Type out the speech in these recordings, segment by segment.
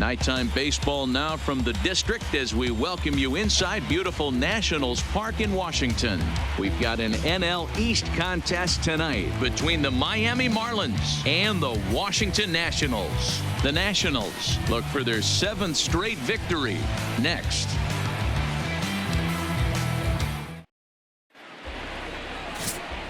Nighttime baseball now from the district as we welcome you inside beautiful Nationals Park in Washington. We've got an NL East contest tonight between the Miami Marlins and the Washington Nationals. The Nationals look for their 7th straight victory next.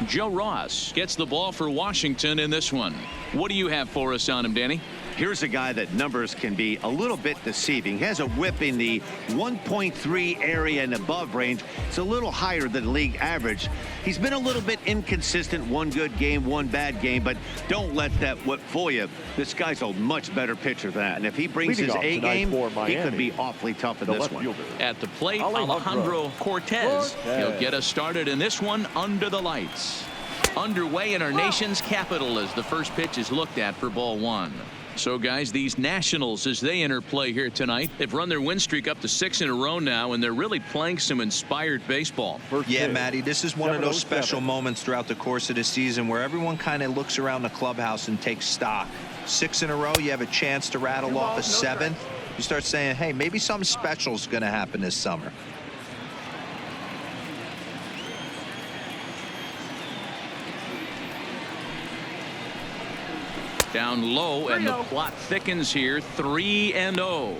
Joe Ross gets the ball for Washington in this one. What do you have for us on him, Danny? Here's a guy that numbers can be a little bit deceiving. He has a whip in the 1.3 area and above range. It's a little higher than league average. He's been a little bit inconsistent. One good game, one bad game, but don't let that whip fool you. This guy's a much better pitcher than that. And if he brings his A game, he could be awfully tough in this one. At the plate, Alejandro Cortez. He'll get us started in this one under the lights. Underway in our nation's capital as the first pitch is looked at for ball 1. So, guys, these Nationals, as they enter play here tonight, they've run their win streak up to 6 in a row now, and they're really playing some inspired baseball. Yeah, Matty, this is one of those special moments throughout the course of the season where everyone kind of looks around the clubhouse and takes stock. 6 in a row, you have a chance to rattle off a 7th. You start saying, hey, maybe something special is going to happen this summer. Down low, and the plot thickens here. 3-0.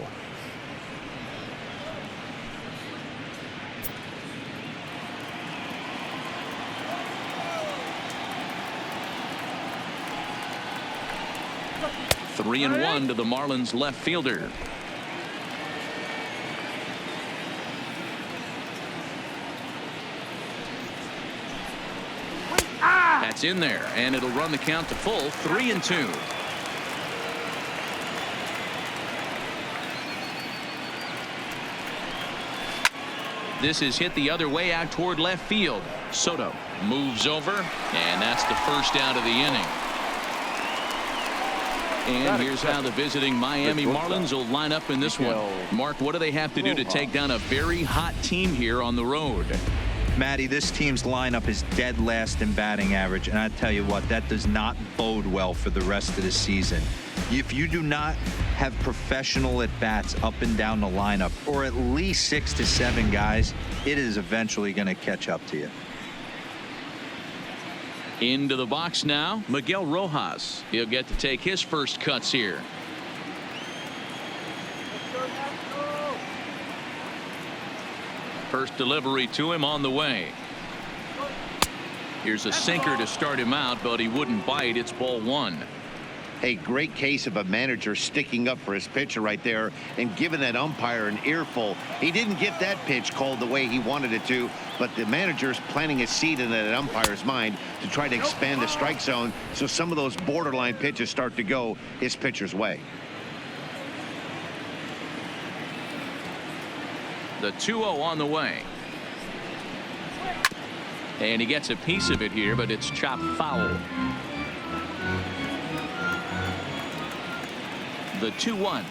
Three and 1 to the Marlins left fielder. That's in there, and it'll run the count to full. 3-2. This is hit the other way out toward left field. Soto moves over, and that's the first out of the inning. And here's how the visiting Miami Marlins will line up in this one. Mark, what do they have to do to take down a very hot team here on the road? Matty, this team's lineup is dead last in batting average, and I tell you what, that does not bode well for the rest of the season. If you do not have professional at-bats up and down the lineup, or at least 6 to 7 guys, it is eventually going to catch up to you. Into the box now, Miguel Rojas. He'll get to take his first cuts here. First delivery to him on the way. Here's a sinker to start him out, but he wouldn't bite. It's ball 1. A great case of a manager sticking up for his pitcher right there and giving that umpire an earful. He didn't get that pitch called the way he wanted it to, but the manager's planting a seed in that umpire's mind to try to expand the strike zone so some of those borderline pitches start to go his pitcher's way. The 2-0 on the way. And he gets a piece of it here, but it's chopped foul. The 2-1.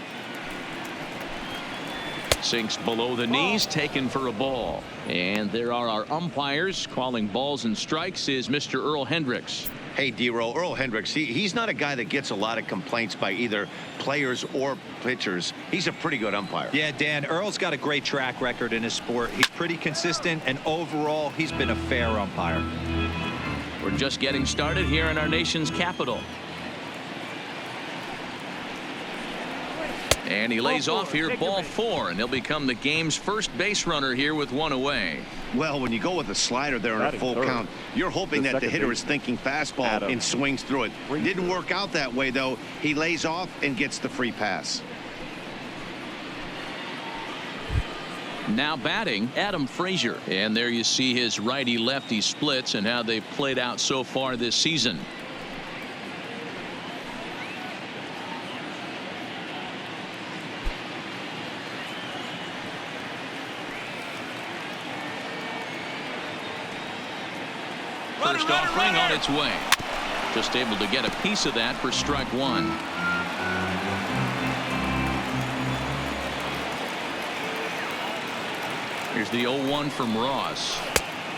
Sinks below the knees, taken for a ball. And there are our umpires calling balls and strikes is Mr. Earl Hendricks. Hey, D-Row, Earl Hendricks, he's not a guy that gets a lot of complaints by either players or pitchers. He's a pretty good umpire. Yeah, Dan, Earl's got a great track record in his sport. He's pretty consistent, and overall, he's been a fair umpire. We're just getting started here in our nation's capital. And he lays off here, ball 4, and he'll become the game's first base runner here with 1 away. Well, when you go with a slider there in a full count, you're hoping that the hitter is thinking fastball and swings through it. Didn't work out that way, though. He lays off and gets the free pass. Now batting, Adam Frazier. And there you see his righty-lefty splits and how they've played out so far this season. First offering on its way. Just able to get a piece of that for strike 1. Here's the 0-1 from Ross.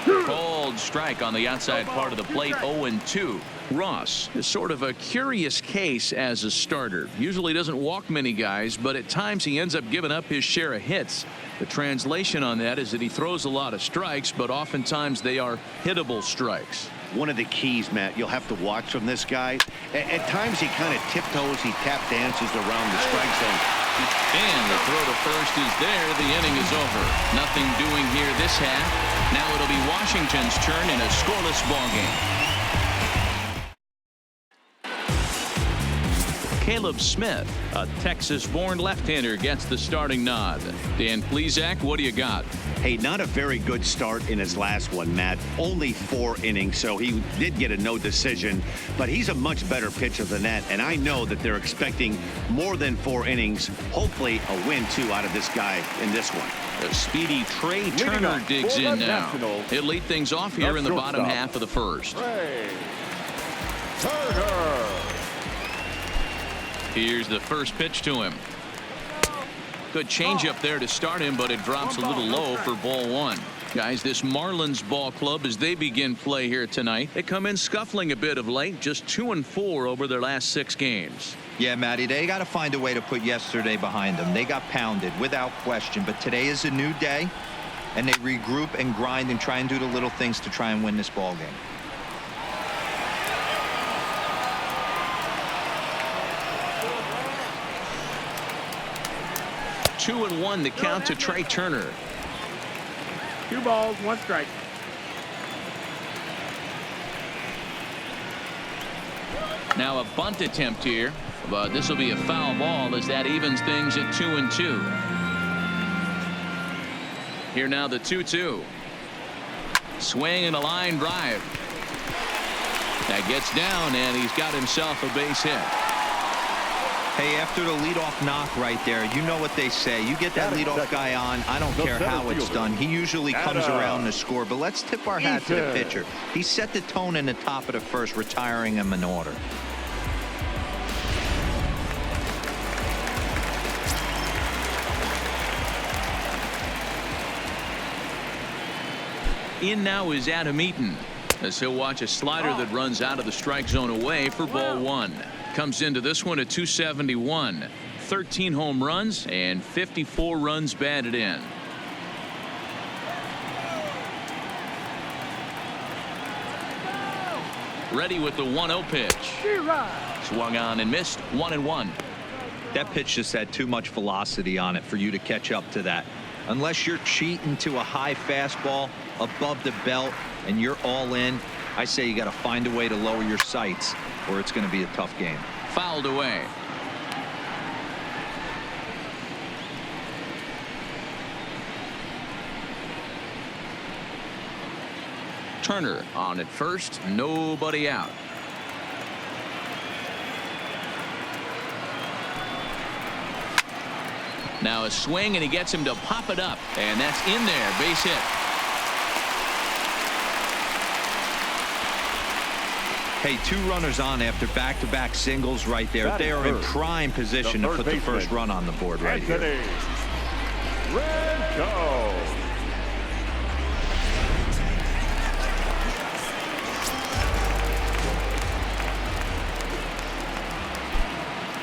Cold strike on the outside part of the plate. 0-2. Ross is sort of a curious case as a starter. Usually doesn't walk many guys, but at times he ends up giving up his share of hits. The translation on that is that he throws a lot of strikes, but oftentimes they are hittable strikes. One of the keys, Matt, you'll have to watch from this guy. At times he kind of tiptoes, he tap dances around the strike zone. And the throw to first is there. The inning is over. Nothing doing here this half. Now it'll be Washington's turn in a scoreless ballgame. Caleb Smith, a Texas-born left-hander, gets the starting nod. Dan Plesac, what do you got? Hey, not a very good start in his last one, Matt. Only 4 innings, so he did get a no decision. But he's a much better pitcher than that, and I know that they're expecting more than 4 innings. Hopefully a win, too, out of this guy in this one. The speedy Trey Turner digs in now. He'll lead things off here in the bottom half of the first. Trey Turner. Here's the first pitch to him. Good changeup there to start him, but it drops a little low for ball 1. Guys, this Marlins ball club, as they begin play here tonight, they come in scuffling a bit of late, just 2-4 over their last 6 games. Yeah, Matty, they got to find a way to put yesterday behind them. They got pounded without question, but today is a new day, and they regroup and grind and try and do the little things to try and win this ball game. Two and 1 the count to Trey Turner. 2 balls, 1 strike. Now a bunt attempt here, but this will be a foul ball as that evens things at 2-2. Here now the 2-2. Swing and a line drive. That gets down, and he's got himself a base hit. Hey, after the leadoff knock right there, you know what they say. You get that leadoff guy on, I don't care how it's done. He usually comes around to score, but let's tip our hat to the pitcher. He set the tone in the top of the first, retiring him in order. In now is Adam Eaton, as he'll watch a slider that runs out of the strike zone away for ball 1. Comes into this one at 271. 13 home runs and 54 runs batted in. Ready with the 1-0 pitch. Swung on and missed. 1-1. That pitch just had too much velocity on it for you to catch up to that. Unless you're cheating to a high fastball above the belt and you're all in, I say you got to find a way to lower your sights, or it's going to be a tough game. Fouled away. Turner on at first, nobody out. Now a swing, and he gets him to pop it up, and that's in there. Base hit. Hey, 2 runners on after back-to-back singles right there. They are in prime position to put the first run on the board right here.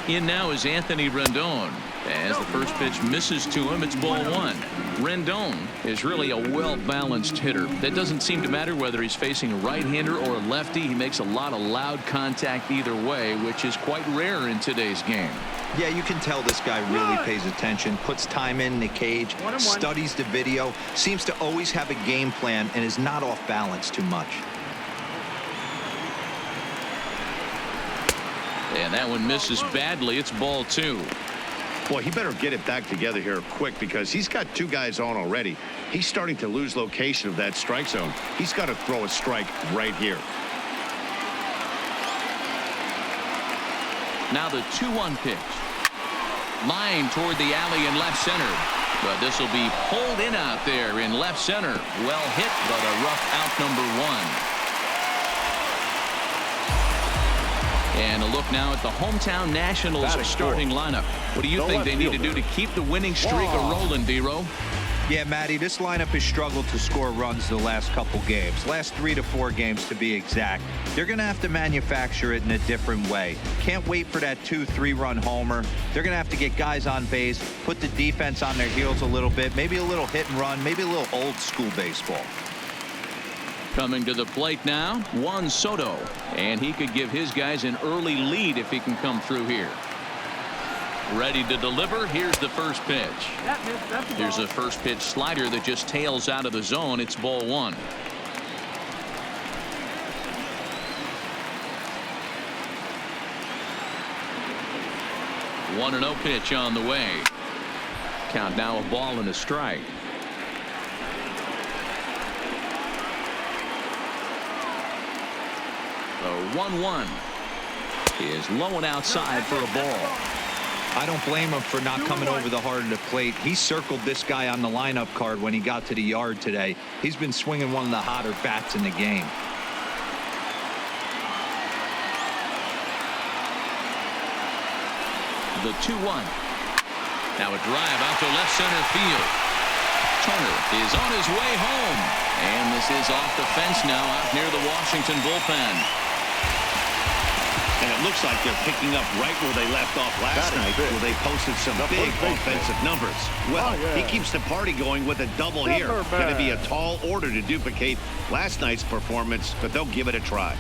In now is Anthony Rendon. As the first pitch misses to him, it's ball 1. Rendon is really a well-balanced hitter. That doesn't seem to matter whether he's facing a right-hander or a lefty. He makes a lot of loud contact either way, which is quite rare in today's game. Yeah, you can tell this guy really pays attention, puts time in the cage, studies the video, seems to always have a game plan, and is not off balance too much. And that one misses badly. It's ball 2. Boy, he better get it back together here quick, because he's got 2 guys on already. He's starting to lose location of that strike zone. He's got to throw a strike right here. Now the 2-1 pitch. Line toward the alley in left center. But this will be pulled in out there in left center. Well hit, but a rough out number 1. And a look now at the hometown Nationals starting lineup. What do you think they need to do to keep the winning streak a rolling, D-Row? Yeah, Matty, this lineup has struggled to score runs the last couple games. Last 3 to 4 games to be exact. They're going to have to manufacture it in a different way. Can't wait for that 2-3 run homer. They're going to have to get guys on base, put the defense on their heels a little bit, maybe a little hit and run, maybe a little old school baseball. Coming to the plate now, Juan Soto, and he could give his guys an early lead if he can come through here. Ready to deliver. Here's the first pitch. Here's a first pitch slider that just tails out of the zone. It's ball 1. One and 0 pitch on the way. Count now a ball and a strike. The 1-1 is low and outside for a ball. I don't blame him for not coming over the heart of the plate. He circled this guy on the lineup card when he got to the yard today. He's been swinging one of the hotter bats in the game. The 2-1. Now a drive out to left center field. Turner is on his way home. And this is off the fence now out near the Washington bullpen. And it looks like they're picking up right where they left off last night, where they posted some big offensive numbers. Well, he keeps the party going with a double here. Going to be a tall order to duplicate last night's performance, but they'll give it a try.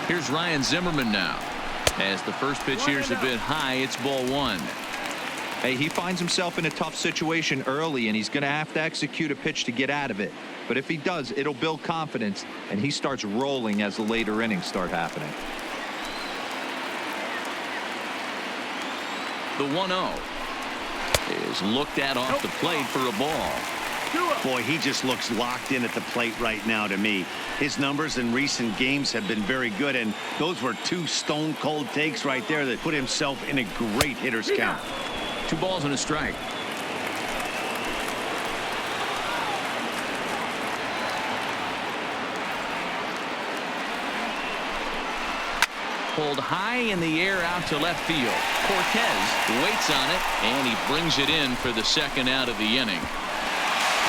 Here's Ryan Zimmerman now. As the first pitch here's a bit high, it's ball 1. Hey, he finds himself in a tough situation early, and he's going to have to execute a pitch to get out of it. But if he does, it'll build confidence, and he starts rolling as the later innings start happening. The 1-0 is looked at off the plate for a ball. Boy, he just looks locked in at the plate right now to me. His numbers in recent games have been very good, and those were 2 stone-cold takes right there that put himself in a great hitter's count. 2 balls and a strike. Pulled high in the air out to left field. Cortez waits on it, and he brings it in for the second out of the inning.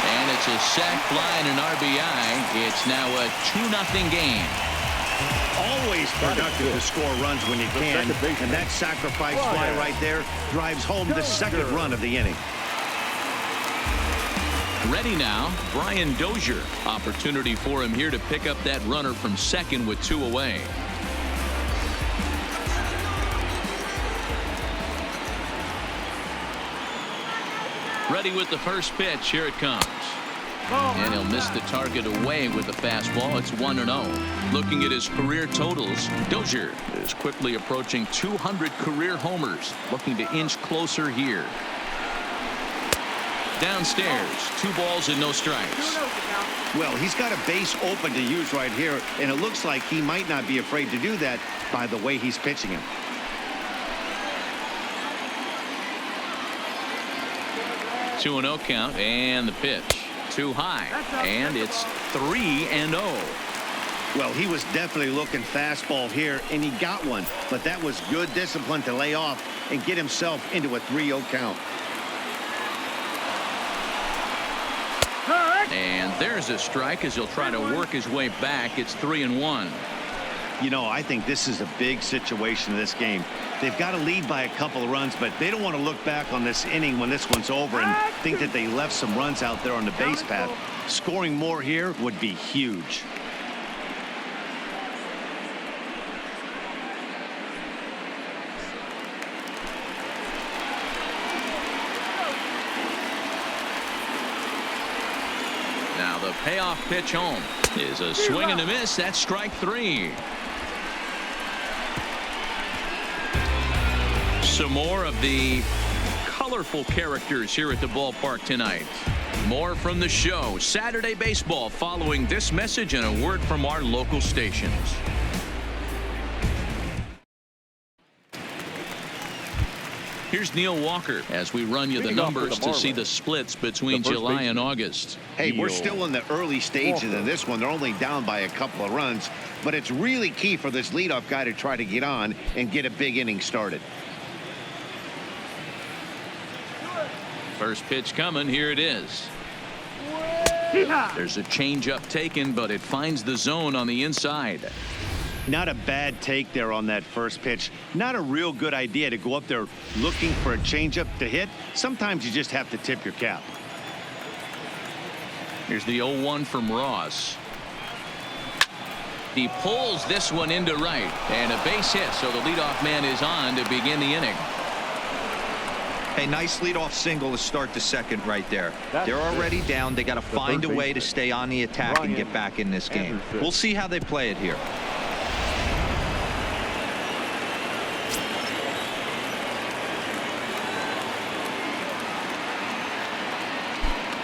And it's a sac fly and an RBI. It's now a 2-0 game. Always productive to score runs when you can, and that sacrifice fly right there drives home the second run of the inning. Ready now, Brian Dozier. Opportunity for him here to pick up that runner from second with 2 away. Ready with the first pitch. Here it comes. And he'll miss the target away with the fastball. It's 1-0. Looking at his career totals, Dozier is quickly approaching 200 career homers. Looking to inch closer here. Downstairs, 2 balls and no strikes. Well, he's got a base open to use right here, and it looks like he might not be afraid to do that by the way he's pitching him. Two 2-0 count, and the pitch. Too high, and it's 3-0. Well, he was definitely looking fastball here, and he got one, but that was good discipline to lay off and get himself into a 3-0 count. And there's a strike as he'll try to work his way back. It's 3-1. You know, I think this is a big situation in this game. They've got to lead by a couple of runs, but they don't want to look back on this inning when this one's over and think that they left some runs out there on the base path. Scoring more here would be huge. Now the payoff pitch home is a swing and a miss. That's strike 3. Some more of the colorful characters here at the ballpark tonight. More from the show. Saturday Baseball following this message and a word from our local stations. Here's Neil Walker as we run you the numbers to see the splits between July and August. Hey, we're still in the early stages of this one. They're only down by a couple of runs, but it's really key for this leadoff guy to try to get on and get a big inning started. First pitch coming. Here it is. There's a changeup taken, but it finds the zone on the inside. Not a bad take there on that first pitch. Not a real good idea to go up there looking for a changeup to hit. Sometimes you just have to tip your cap. Here's the 0-1 from Ross. He pulls this one into right, and a base hit, so the leadoff man is on to begin the inning. Hey, nice leadoff single to start the second right there. They're already down. They got to find a way to stay on the attack and get back in this game. We'll see how they play it here.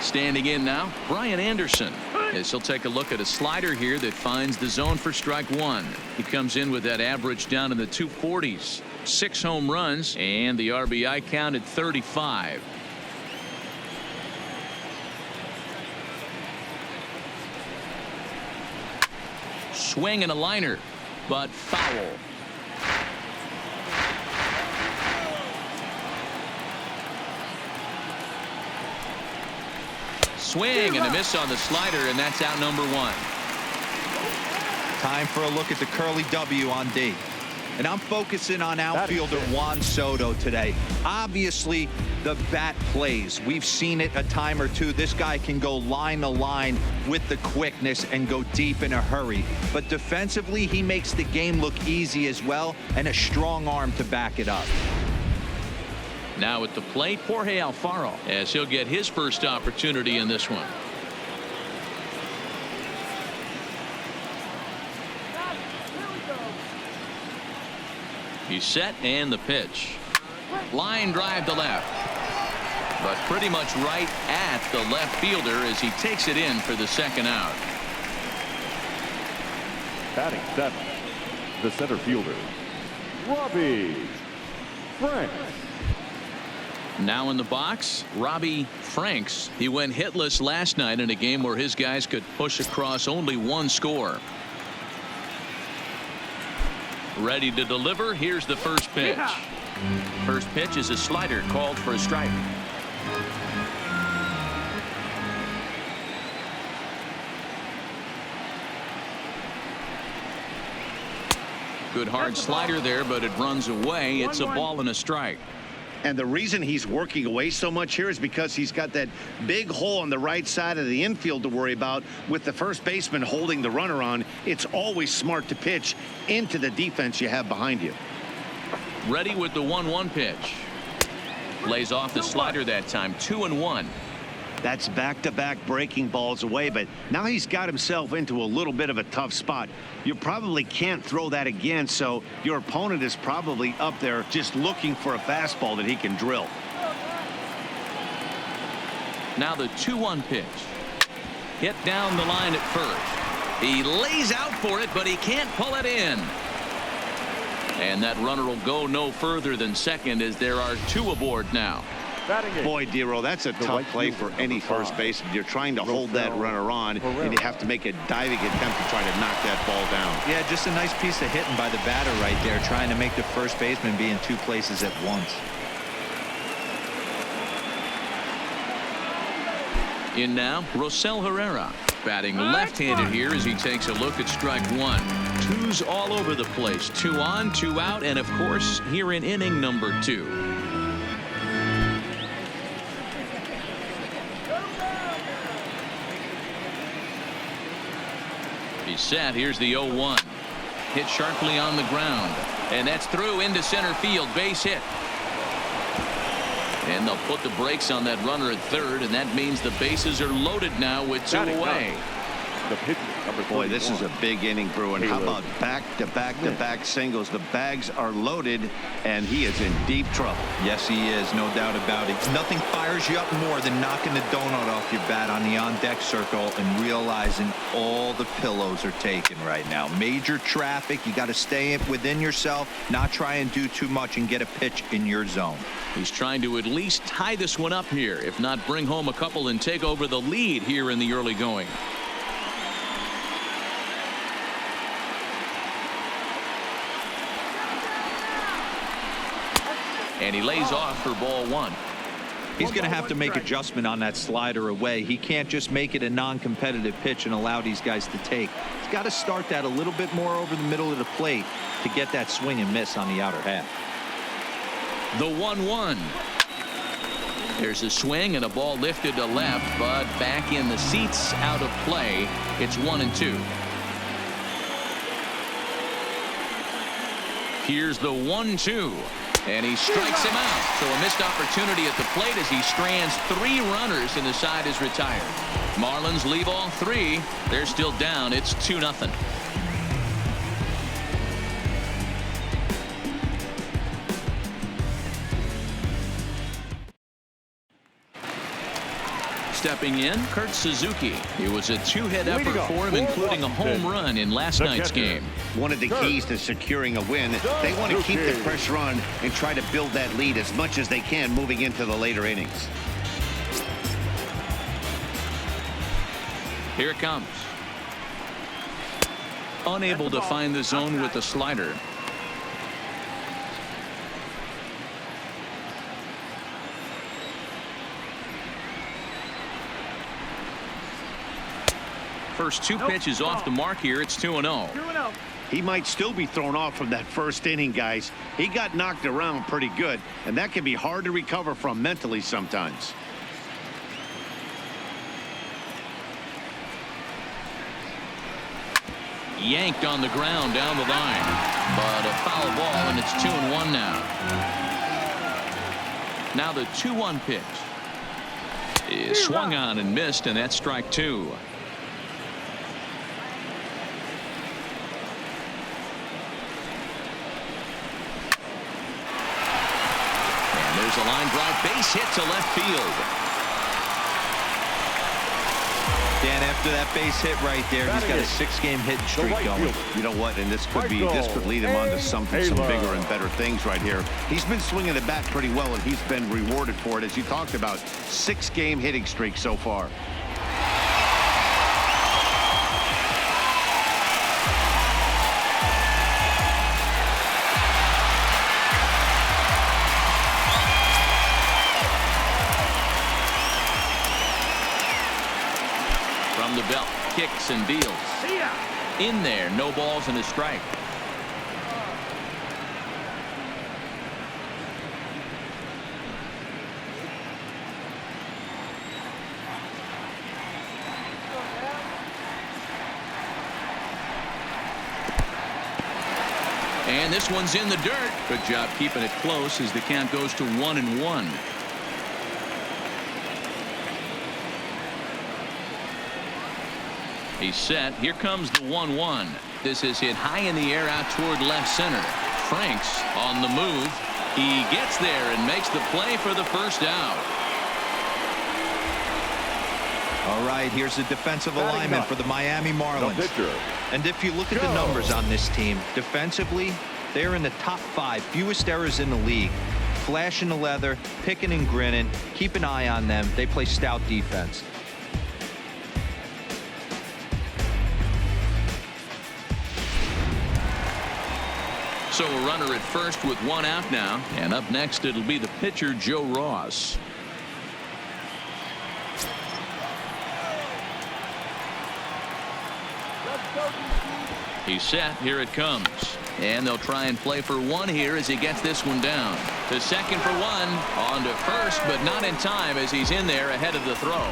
Standing in now, Brian Anderson, as he'll take a look at a slider here that finds the zone for strike one. He comes in with that average down in the 240s. 6 home runs and the RBI count at 35. Swing and a liner, but foul. Swing and a miss on the slider, and that's out number 1. Time for a look at the curly W on D. And I'm focusing on outfielder Juan Soto today. Obviously, the bat plays. We've seen it a time or two. This guy can go line to line with the quickness and go deep in a hurry. But defensively, he makes the game look easy as well, and a strong arm to back it up. Now at the plate, Jorge Alfaro, as he'll get his first opportunity in this one. He's set, and the pitch. Line drive to left, but pretty much right at the left fielder as he takes it in for the second out. Batting 7, the center fielder, Robbie Franks. Now in the box, Robbie Franks. He went hitless last night in a game where his guys could push across only one score. Ready to deliver. Here's the first pitch. First pitch is a slider called for a strike. Good hard slider there, but it runs away. It's a ball and a strike. And the reason he's working away so much here is because he's got that big hole on the right side of the infield to worry about. With the first baseman holding the runner on, it's always smart to pitch into the defense you have behind you. Ready with the 1-1 pitch. Lays off the slider that time. 2-1. That's back-to-back breaking balls away, but now he's got himself into a little bit of a tough spot. You probably can't throw that again, so your opponent is probably up there just looking for a fastball that he can drill. Now the 2-1 pitch. Hit down the line at first. He lays out for it, but he can't pull it in. And that runner will go no further than second as there are 2 aboard now. Boy, Dero, that's a tough play for any first baseman. You're trying to hold that runner on, and you have to make a diving attempt to try to knock that ball down. Yeah, just a nice piece of hitting by the batter right there, trying to make the first baseman be in 2 places at once. In now, Rosell Herrera, batting left-handed here as he takes a look at strike 1. 2s all over the place. 2 on, 2 out, and of course, here in inning number 2. He's set. Here's the 0-1. Hit sharply on the ground, and that's through into center field. Base hit. And they'll put the brakes on that runner at third, and that means the bases are loaded now with 2 away. The pitcher, number 31. Boy, this is a big inning, Bruin. How about back-to-back singles? The bags are loaded, and he is in deep trouble. Yes, he is, no doubt about it. Nothing fires you up more than knocking the donut off your bat on the on-deck circle and realizing all the pillows are taken right now. Major traffic. You got to stay within yourself, not try and do too much and get a pitch in your zone. He's trying to at least tie this one up here, if not bring home a couple and take over the lead here in the early going. And he lays off for ball one. He's going to have to make adjustment on that slider away. He can't just make it a non-competitive pitch and allow these guys to take. He's got to start that a little bit more over the middle of the plate to get that swing and miss on the outer half. The 1-1. There's a swing and a ball lifted to left, but back in the seats, out of play. It's 1-2. Here's the 1-2. And he strikes him out. So a missed opportunity at the plate as he strands 3 runners and the side is retired. Marlins leave all 3. They're still down. It's 2-0. Stepping in, Kurt Suzuki. It was a 2-hit effort for him, including a home run in last night's game. One of the keys to securing a win, they want to keep the pressure on and try to build that lead as much as they can moving into the later innings. Here it comes. Unable to find the zone with the slider. First 2 pitches off the mark here. It's 2-0. He might still be thrown off from that first inning, guys. He got knocked around pretty good, and that can be hard to recover from mentally sometimes. Yanked on the ground down the line, but a foul ball, and it's 2-1 now. Now the 2-1 pitch is swung on and missed, and that's strike 2. There's a line drive, base hit to left field. Dan, after that base hit right there, he's got a 6-game hitting streak going. You know what? And this could lead him on to some bigger and better things right here. He's been swinging the bat pretty well, and he's been rewarded for it, as you talked about. 6-game hitting streak so far. From the belt, kicks and deals. In there, no balls and a strike. And this one's in the dirt. Good job keeping it close as the count goes to 1-1. He's set. Here comes the 1-1. This is hit high in the air out toward left center. Franks on the move. He gets there and makes the play for the first out. All right, here's the defensive alignment for the Miami Marlins. And if you look at the numbers on this team, defensively, they're in the top 5 fewest errors in the league. Flashing the leather, picking and grinning. Keep an eye on them. They play stout defense. So a runner at first with 1 out now, and up next it'll be the pitcher Joe Ross. He's set. Here it comes, and they'll try and play for 1 here as he gets this one down. To second for 1, on to first, but not in time as he's in there ahead of the throw.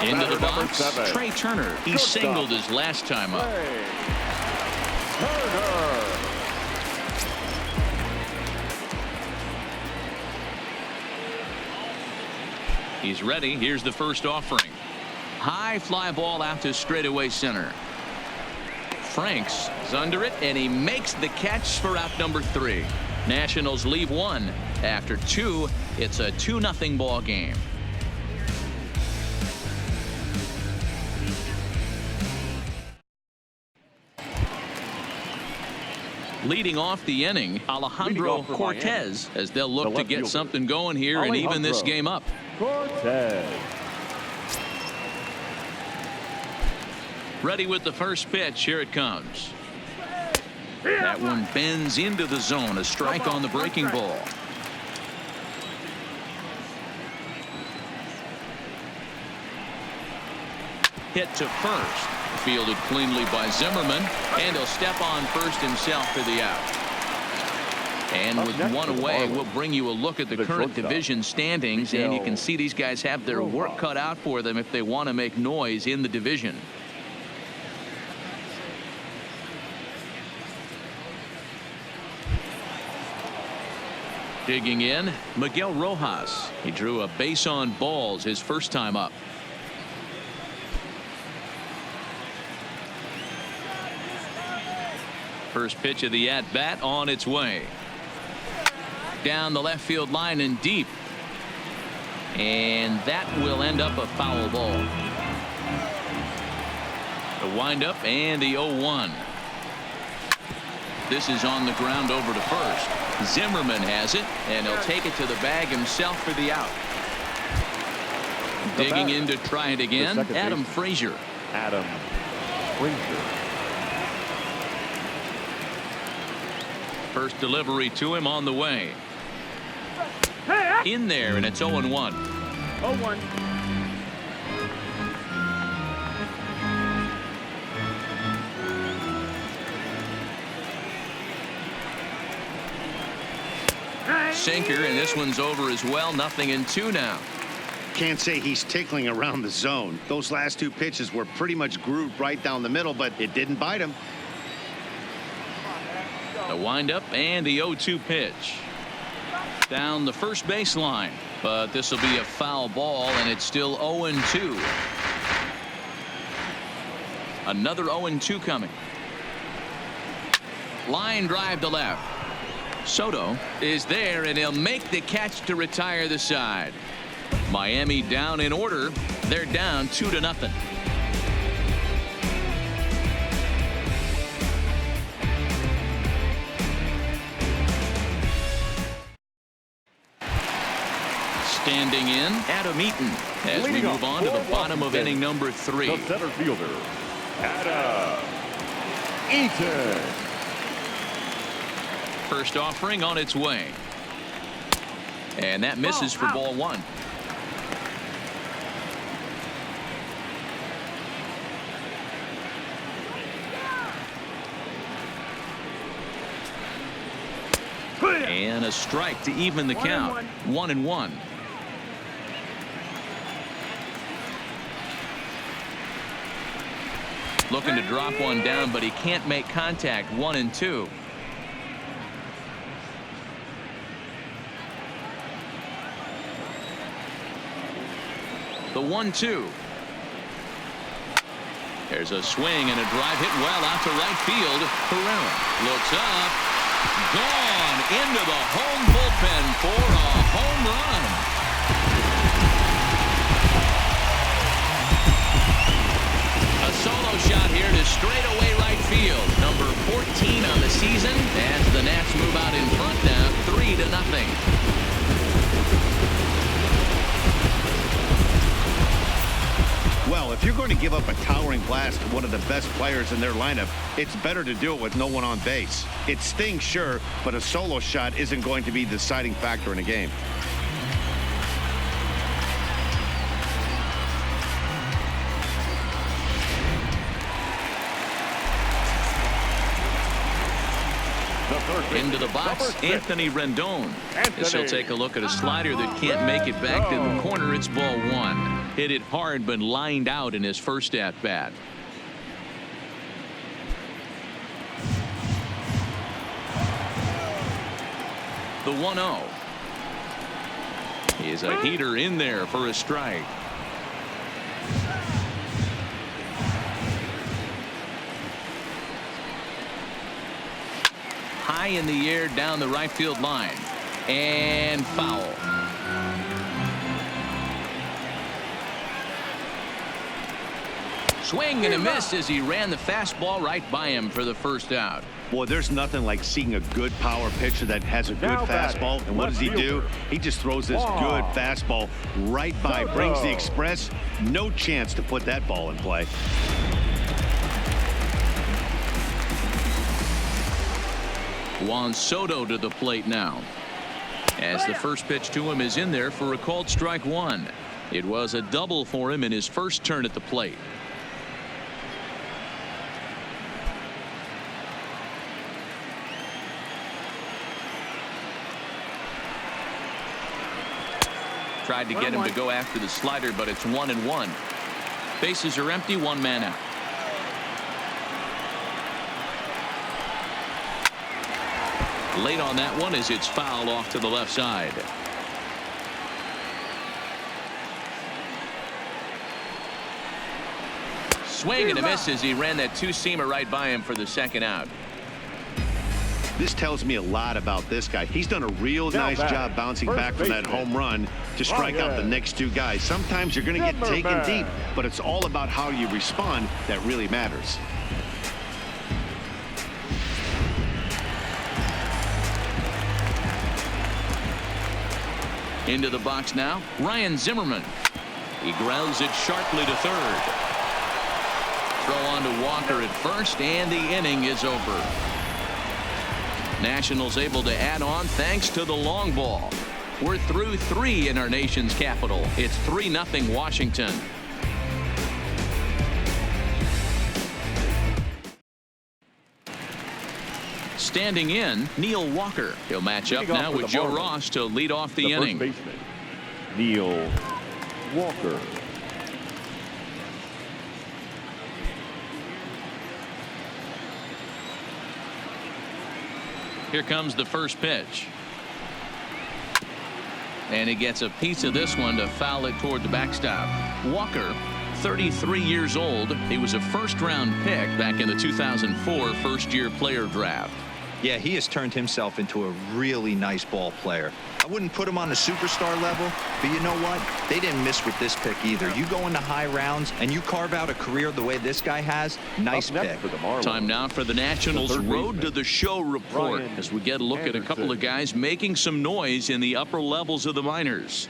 Into the box, Trey Turner. He singled his last time up. He's ready. Here's the first offering. High fly ball out to straightaway center. Franks is under it, and he makes the catch for out number 3. Nationals leave 1. After 2, it's a 2-0 ball game. Leading off the inning, Alejandro Cortez, as they'll look to get something going here and even this game up. Cortez. Ready with the first pitch. Here it comes. That one bends into the zone. A strike on the breaking ball. Hit to first. Fielded cleanly by Zimmerman, and he'll step on first himself for the out. And with one away, we'll bring you a look at the current division standings, and you can see these guys have their work cut out for them if they want to make noise in the division. Digging in, Miguel Rojas. He drew a base on balls his first time up. First pitch of the at-bat on its way. Down the left field line and deep. And that will end up a foul ball. The windup and the 0-1. This is on the ground over to first. Zimmerman has it, and he'll take it to the bag himself for the out. Digging in to try it again, Adam Frazier. Adam Frazier. First delivery to him on the way. In there, and it's 0-1. 0-1. Sinker, and this one's over as well. 0-2 now. Can't say he's tickling around the zone. Those last 2 pitches were pretty much grooved right down the middle, but it didn't bite him. The windup and the 0-2 pitch. Down the first baseline, but this will be a foul ball, and it's still 0-2. Another 0-2 coming. Line drive to left. Soto is there, and he'll make the catch to retire the side. Miami down in order. They're down 2-0. Standing in, Adam Eaton, as we move on to the bottom of inning number 3. The center fielder, Adam Eaton. First offering on its way. And that misses for ball 1. And a strike to even the count. 1-1. Looking to drop one down, but he can't make contact. 1-2. The 1-2. There's a swing and a drive hit well out to right field. Herrera looks up. Gone into the home bullpen for a home run. A solo shot here to straightaway right field. Number 14 on the season as the Nats move out in front now 3-0. Well, if you're going to give up a towering blast to one of the best players in their lineup, it's better to do it with no one on base. It stings, sure, but a solo shot isn't going to be the deciding factor in a game. Into the box, Anthony Rendon. As he'll take a look at a slider that can't make it back to the corner. It's ball 1. Hit it hard, but lined out in his first at bat. The 1-0 is a heater in there for a strike. high in the air down the right field line. And foul. Swing and a miss as he ran the fastball right by him for the first out. Boy, there's nothing like seeing a good power pitcher that has a good fastball. And what does he do? He just throws this good fastball right by, brings the express. No chance to put that ball in play. Juan Soto to the plate now. As the first pitch to him is in there for a called strike one. It was a double for him in his first turn at the plate. Tried to get him to go after the slider, but it's 1-1. Bases are empty, one man out. Late on that one as it's fouled off to the left side. Swing and a miss as he ran that two-seamer right by him for the second out. This tells me a lot about this guy. He's done a real nice job bouncing back from that home run to strike out the next two guys. Sometimes you're going to get taken deep, but it's all about how you respond that really matters. Into the box now, Ryan Zimmerman. He grounds it sharply to third. Throw on to Walker at first, and the inning is over. Nationals able to add on thanks to the long ball. We're through 3 in our nation's capital. It's 3-0 Washington. Standing in, Neil Walker. He'll match up now with Joe Ross to lead off the inning. First baseman, Neil Walker. Here comes the first pitch. And he gets a piece of this one to foul it toward the backstop. Walker, 33 years old. He was a first-round pick back in the 2004 first-year player draft. Yeah, he has turned himself into a really nice ball player. I wouldn't put him on the superstar level, but you know what? They didn't miss with this pick either. You go into high rounds and you carve out a career the way this guy has. Nice pick. Time now for the Nationals Road to the Show report as we get a look at a couple of guys making some noise in the upper levels of the minors.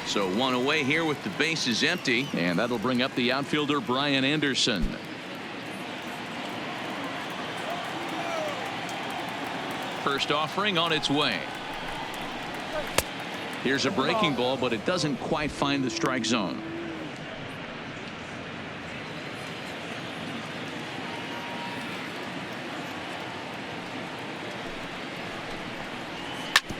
So one away here with the bases empty, and that'll bring up the outfielder Brian Anderson. First offering on its way. Here's a breaking ball, but it doesn't quite find the strike zone.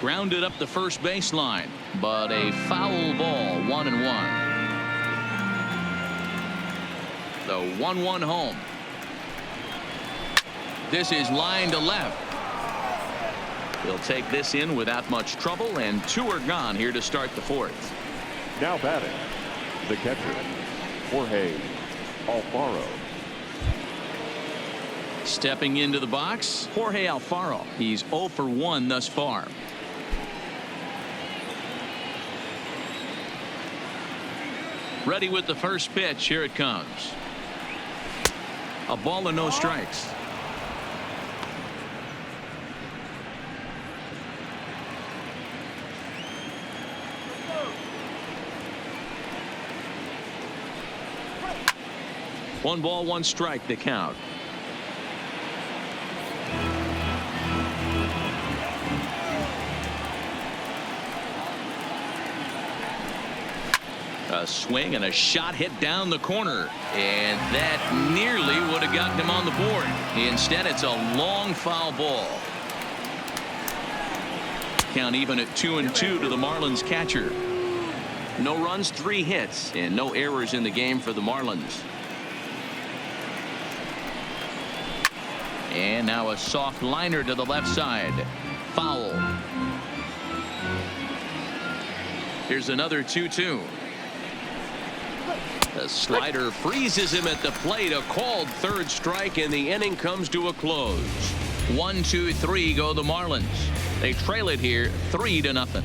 Grounded up the first baseline, but a foul ball, 1-1. The 1-1 home. This is line to left. He'll take this in without much trouble, and 2 are gone here to start the 4th. Now batting, the catcher, Jorge Alfaro. Stepping into the box, Jorge Alfaro. He's 0 for 1 thus far. Ready with the first pitch. Here it comes. A ball and no strikes. One ball, one strike, the count. A swing and a shot hit down the corner, and that nearly would have gotten him on the board. Instead, it's a long foul ball. Count even at 2-2 to the Marlins catcher. No runs, 3 hits, and no errors in the game for the Marlins. And now a soft liner to the left side. Foul. Here's another 2-2. The slider freezes him at the plate. A called third strike, and the inning comes to a close. 1-2-3 go the Marlins. They trail it here 3-0.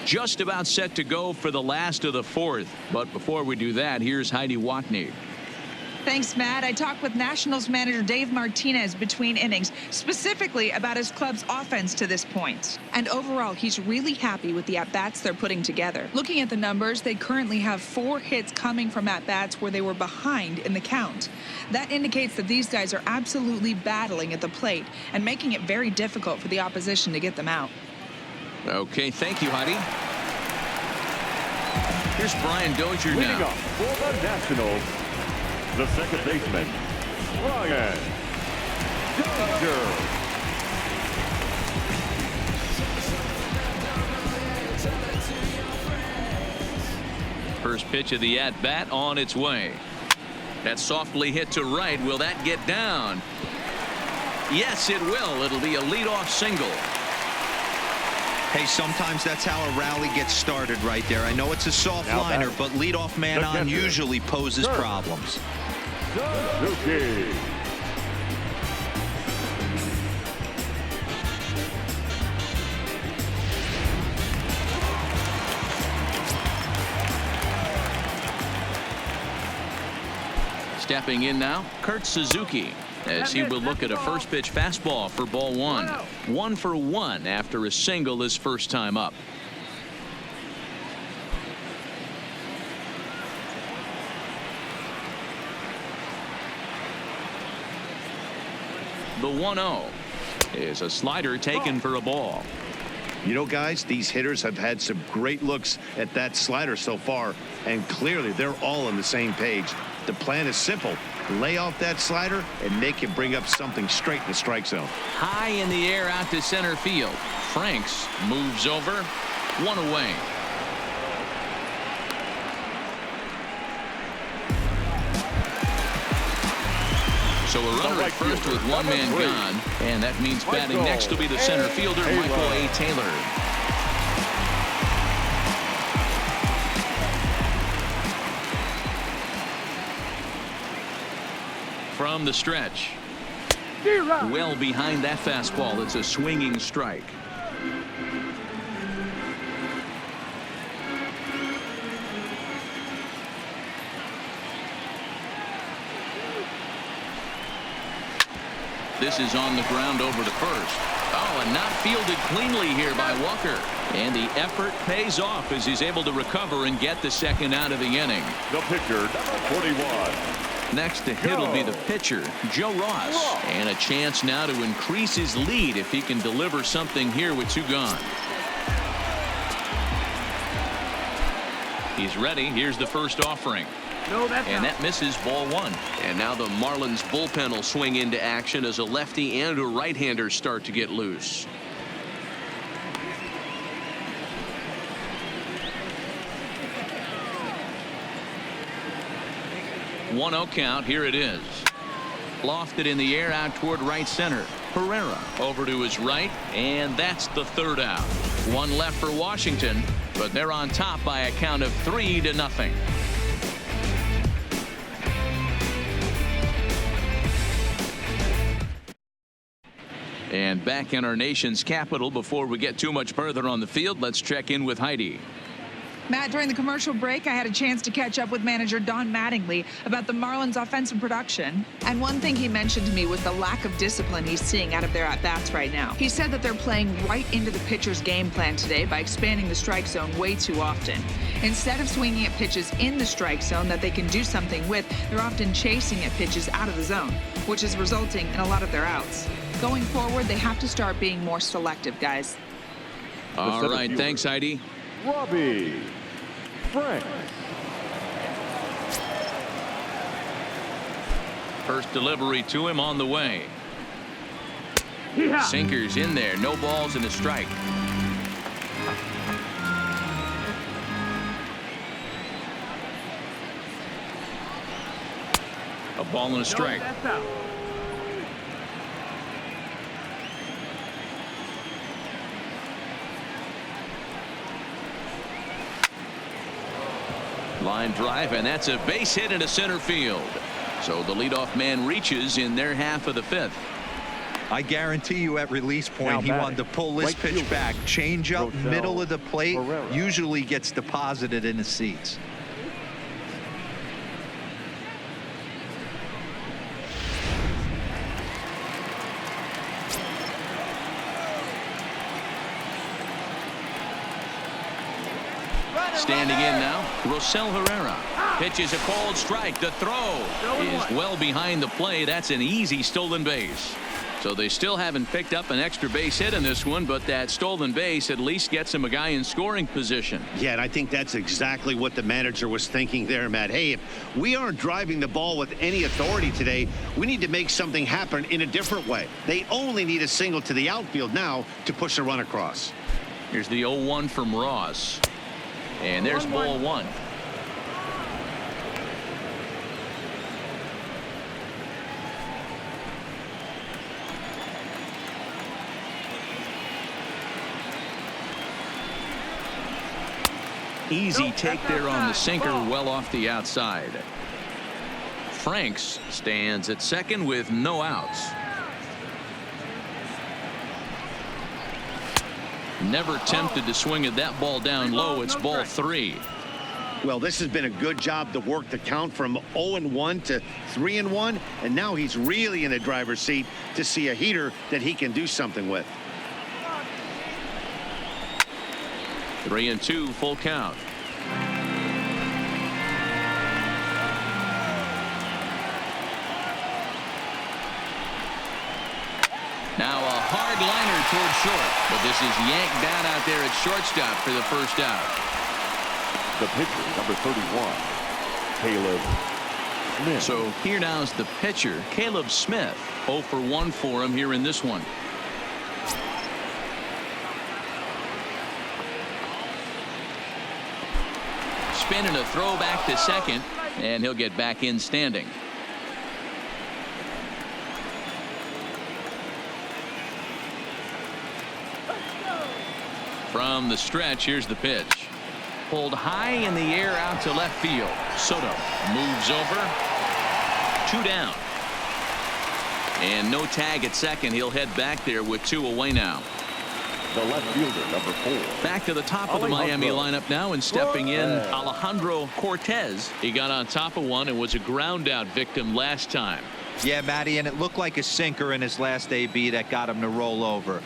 Just about set to go for the last of the fourth. But before we do that, here's Heidi Watney. Thanks, Matt. I talked with Nationals manager Dave Martinez between innings, specifically about his club's offense to this point. And overall, he's really happy with the at-bats they're putting together. Looking at the numbers, they currently have 4 hits coming from at-bats where they were behind in the count. That indicates that these guys are absolutely battling at the plate and making it very difficult for the opposition to get them out. Okay, thank you, Heidi. Here's Brian Dozier Leading now. up for the Nationals, the second baseman, Brian Dozier. First pitch of the at-bat on its way. That's softly hit to right. Will that get down? Yes, it will. It'll be a leadoff single. Hey, sometimes that's how a rally gets started right there. I know it's a soft Now liner, batting. but leadoff man The on catcher. usually poses Third. problems. Suzuki. Stepping in now, Kurt Suzuki, as he will look at a first pitch fastball for ball 1. 1 for 1 after a single his first time up. The 1-0 is a slider taken for a ball. You know, guys, these hitters have had some great looks at that slider so far, and clearly they're all on the same page. The plan is simple. Lay off that slider and make him bring up something straight in the strike zone. High in the air out to center field. Franks moves over. 1 away. So a runner at first with 1 man gone, and that means batting next will be the center fielder, Michael A. Taylor. From the stretch. Well behind that fastball. It's a swinging strike. This is on the ground over to first. Oh, and not fielded cleanly here by Walker. And the effort pays off as he's able to recover and get the second out of the inning. The pitcher, number 41. Next to hit will be the pitcher, Joe Ross. And a chance now to increase his lead if he can deliver something here with 2 gone. He's ready. Here's the first offering. And that misses ball 1. And now the Marlins bullpen will swing into action as a lefty and a right-hander start to get loose. One 0 count. Here it is. Lofted in the air out toward right center. Pereira over to his right, and that's the 3rd out. 1 left for Washington, but they're on top by a count of 3-0. And back in our nation's capital, before we get too much further on the field, let's check in with Heidi. Matt, during the commercial break, I had a chance to catch up with manager Don Mattingly about the Marlins' offensive production. And one thing he mentioned to me was the lack of discipline he's seeing out of their at-bats right now. He said that they're playing right into the pitcher's game plan today by expanding the strike zone way too often. Instead of swinging at pitches in the strike zone that they can do something with, they're often chasing at pitches out of the zone, which is resulting in a lot of their outs. Going forward, they have to start being more selective, guys. All right, thanks, Heidi. Robbie Frank. First delivery to him on the way. Sinkers in there. No balls and a strike. A ball and a strike. Line drive, and that's a base hit into center field. So the leadoff man reaches in their half of the fifth. I guarantee you at release point Now he wanted to pull this right pitch fielder, back. Change up, Rosell middle of the plate, Herrera. usually gets deposited in the seats. Standing in now, Rosell Herrera. Pitches a called strike. The throw is well behind the play. That's an easy stolen base. So they still haven't picked up an extra base hit in this one, but that stolen base at least gets him a guy in scoring position. Yeah, and I think that's exactly what the manager was thinking there, Matt. Hey, if we aren't driving the ball with any authority today, we need to make something happen in a different way. They only need a single to the outfield now to push a run across. Here's the 0-1 from Ross. And there's ball one. Easy take there on the sinker, well off the outside. Franks stands at second with no outs. Never tempted to swing at that ball down low. It's ball three. Well, this has been a good job to work the count from 0-1 to 3-1, and now he's really in the driver's seat to see a heater that he can do something with. 3-2, full count. Now a hard liner toward short, but this is yanked down out there at shortstop for the first out. The pitcher, number 31, Caleb Smith. So here now is the pitcher, Caleb Smith. 0 for 1 for him here in this one. Spin and a throw back to second, and he'll get back in standing. From the stretch, here's the pitch. Pulled high in the air out to left field. Soto moves over. 2 down. And no tag at second. He'll head back there with 2 away now. The left fielder, number 4. Back to the top of the Miami lineup now, and stepping in, Alejandro Cortez. He got on top of one and was a ground out victim last time. Yeah, Matty, and it looked like a sinker in his last AB that got him to roll over.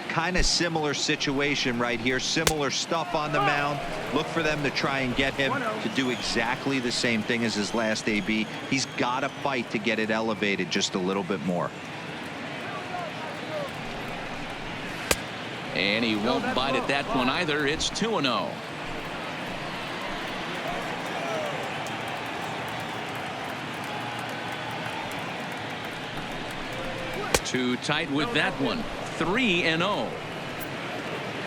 Kind of similar situation right here. Similar stuff on the mound. Look for them to try and get him to do exactly the same thing as his last AB. He's got to fight to get it elevated just a little bit more. And he won't bite at that one either. It's 2-0. Too tight with that one. 3-0.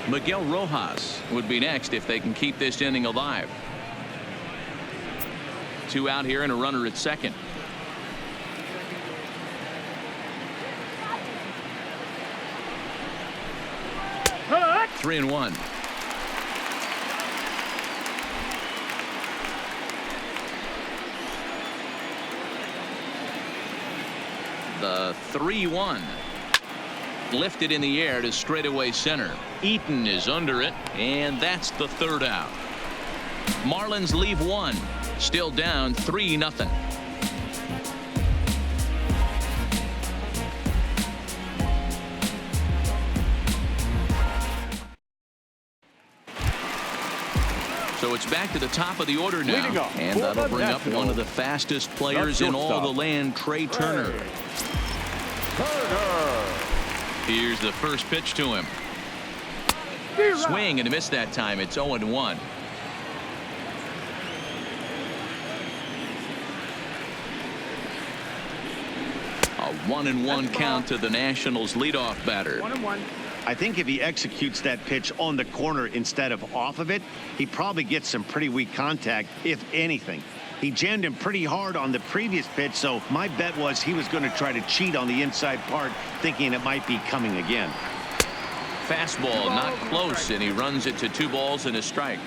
Miguel Rojas would be next if they can keep this inning alive. 2 out here and a runner at second. Hut! 3-1. The 3-1. Lifted in the air to straightaway center. Eaton is under it, and that's the 3rd out. Marlins leave 1. Still down 3-0. So it's back to the top of the order now, and that'll bring up one of the fastest players in all the land, Trey Turner. Here's the first pitch to him. Swing and a miss that time. It's 0-1. A 1-1 count to the Nationals leadoff batter. 1-1. I think if he executes that pitch on the corner instead of off of it, he probably gets some pretty weak contact, if anything. He jammed him pretty hard on the previous pitch, so my bet was he was going to try to cheat on the inside part, thinking it might be coming again. Fastball not close, and he runs it to 2 balls and a strike.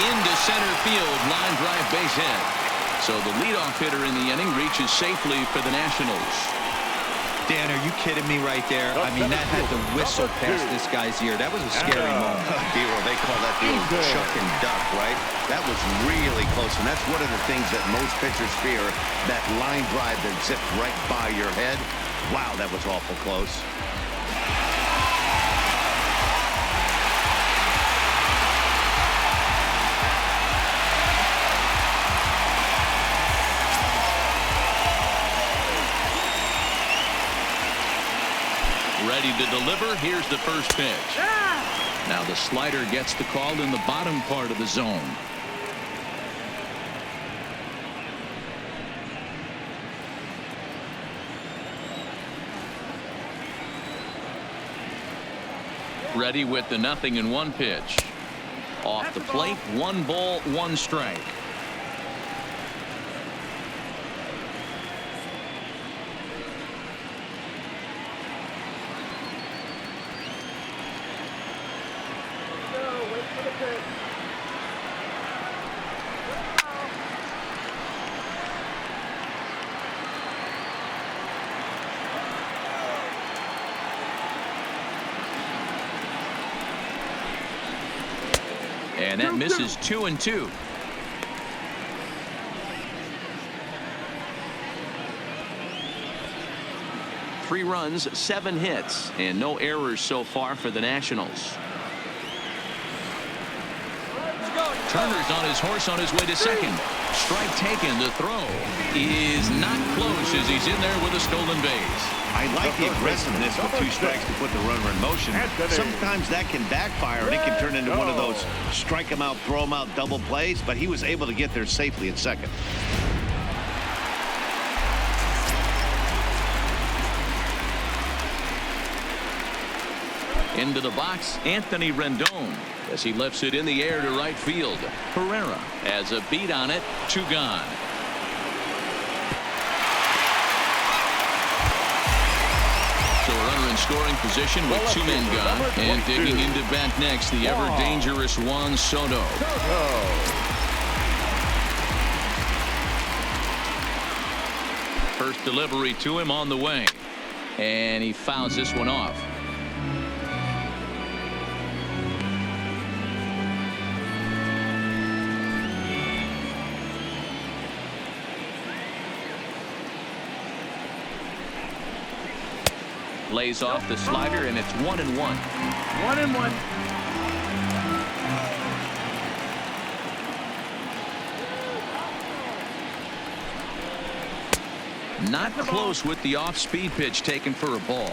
into center field, line drive, base hit. So the leadoff hitter in the inning reaches safely for the Nationals. Dan, are you kidding me right there? I mean, that had to whistle past this guy's ear. That was a scary moment. Dero, they call that the old chuck and duck, right? That was really close, and that's one of the things that most pitchers fear, that line drive that zipped right by your head. Wow, that was awful close. Ready to deliver. Here's the first pitch. Now the slider gets the call in the bottom part of the zone. Ready with the 0-1 pitch. Off the plate, 1 ball, 1 strike. And that misses 2-2. Three runs, 7 hits, and no errors so far for the Nationals. Turner's on his horse on his way to second. Strike taken. The throw is not close as he's in there with a stolen base. I like the aggressiveness with 2 strikes to put the runner in motion. Sometimes that can backfire, and it can turn into one of those strike him out, throw him out double plays, but he was able to get there safely at second. Into the box, Anthony Rendon, as he lifts it in the air to right field. Herrera has a beat on it. 2 gone. So a runner in scoring position with 2 men gone, and digging into bat next, the ever dangerous Juan Soto. First delivery to him on the way, and he fouls this one off. Lays off the slider, and it's 1-1. 1-1. Not close with the off-speed pitch taken for a ball.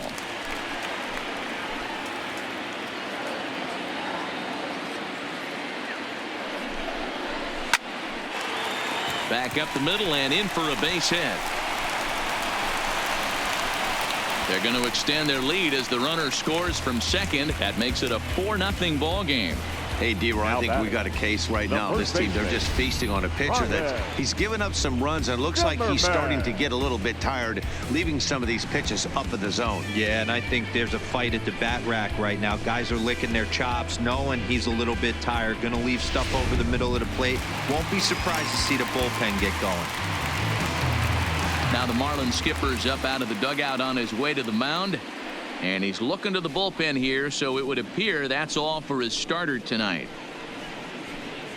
Back up the middle and in for a base hit. They're going to extend their lead as the runner scores from second. That makes it a 4-0 ball game. Hey, D-Roy, I think we got a case right now. This team, they're just feasting on a pitcher that he's given up some runs, and it looks like he's starting to get a little bit tired, leaving some of these pitches up in the zone. Yeah, and I think there's a fight at the bat rack right now. Guys are licking their chops, knowing he's a little bit tired, going to leave stuff over the middle of the plate. Won't be surprised to see the bullpen get going. Now the Marlins skipper's up out of the dugout on his way to the mound, and he's looking to the bullpen here, so it would appear that's all for his starter tonight.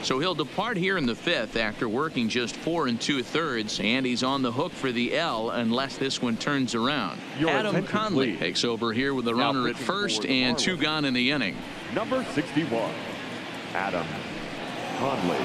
So he'll depart here in the 5th after working just 4 2/3, and he's on the hook for the L unless this one turns around. Adam Conley takes over here with the runner at first and 2 gone in the inning. Number 61, Adam Conley.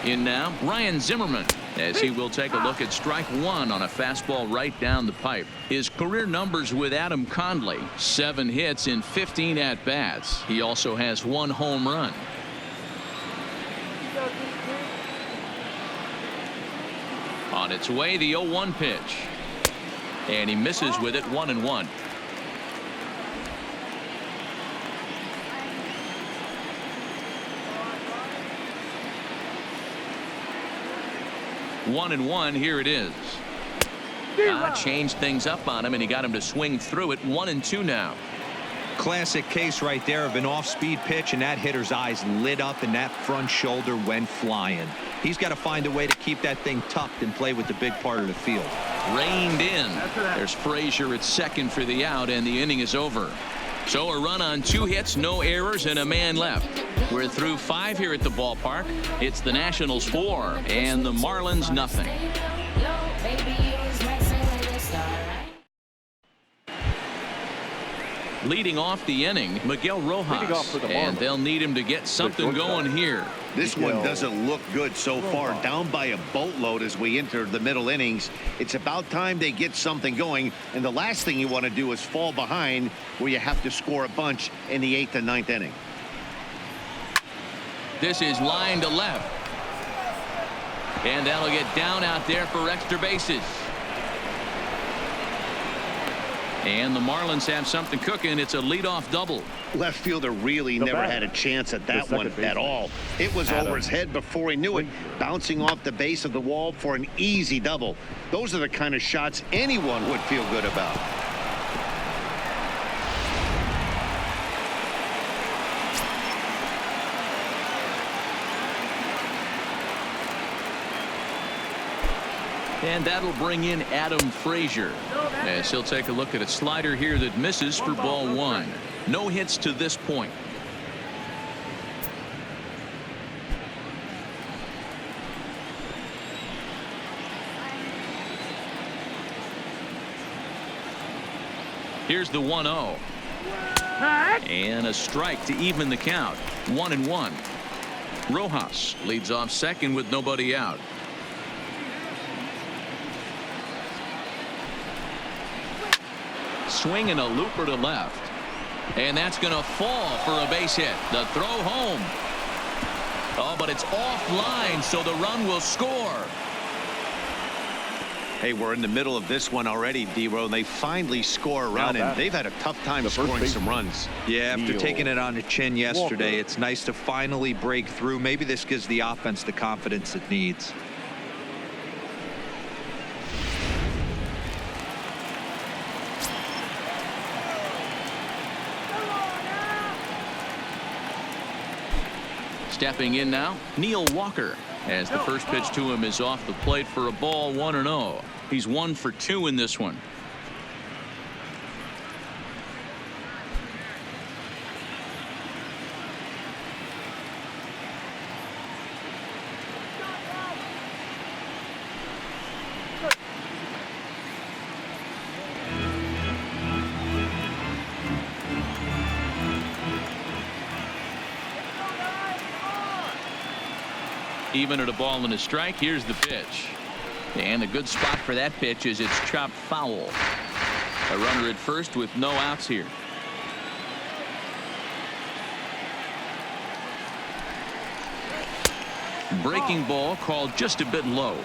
In now, Ryan Zimmerman, as he will take a look at strike 1 on a fastball right down the pipe. His career numbers with Adam Conley: 7 hits in 15 at-bats. He also has 1 home run. On its way, the 0-1 pitch. And he misses with it. 1-1. 1-1. Here it is. Changed things up on him, and he got him to swing through it. 1-2 now. Classic case right there of an off-speed pitch, and that hitter's eyes lit up and that front shoulder went flying. He's got to find a way to keep that thing tucked and play with the big part of the field. Reined in. There's Frazier at second for the out, and the inning is over. So a run on 2 hits, no errors, and a man left. We're through 5 here at the ballpark. It's the Nationals 4 and the Marlins nothing. Leading off the inning, Miguel Rojas, and they'll need him to get something going here. This one doesn't look good so far. Down by a boatload as we enter the middle innings. It's about time they get something going, and the last thing you want to do is fall behind where you have to score a bunch in the 8th and 9th inning. This is line to left, and that'll get down out there for extra bases. And the Marlins have something cooking. It's a leadoff double. Left fielder really never had a chance at that one at all. It was over his head before he knew it, bouncing off the base of the wall for an easy double. Those are the kind of shots anyone would feel good about. And that'll bring in Adam Frazier, as he'll take a look at a slider here that misses for ball 1. No hits to this point. Here's the 1-0. And a strike to even the count. 1-1. Rojas leads off second with nobody out. Swinging a looper to left, and that's going to fall for a base hit. The throw home. Oh, but it's offline, so the run will score. Hey, we're in the middle of this one already, D-Row. They finally score a run, and they've had a tough time scoring some runs. Yeah, after taking it on the chin yesterday, it's nice to finally break through. Maybe this gives the offense the confidence it needs. Stepping in now, Neil Walker, as the first pitch to him is off the plate for a ball. 1-0. He's 1 for 2 in this one. Even at a ball and a strike. Here's the pitch, and a good spot for that pitch is it's chopped foul. A runner at first with no outs here. Breaking ball called just a bit low.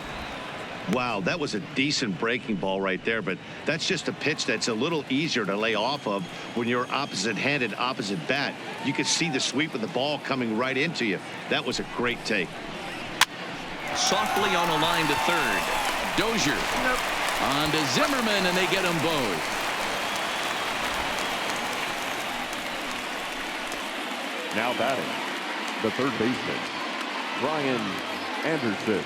Wow, that was a decent breaking ball right there, but that's just a pitch that's a little easier to lay off of when you're opposite-handed, opposite bat. You could see the sweep of the ball coming right into you. That was a great take. Softly on a line to third. Dozier on to Zimmerman, and they get them both. Now batting, the third baseman, Brian Anderson.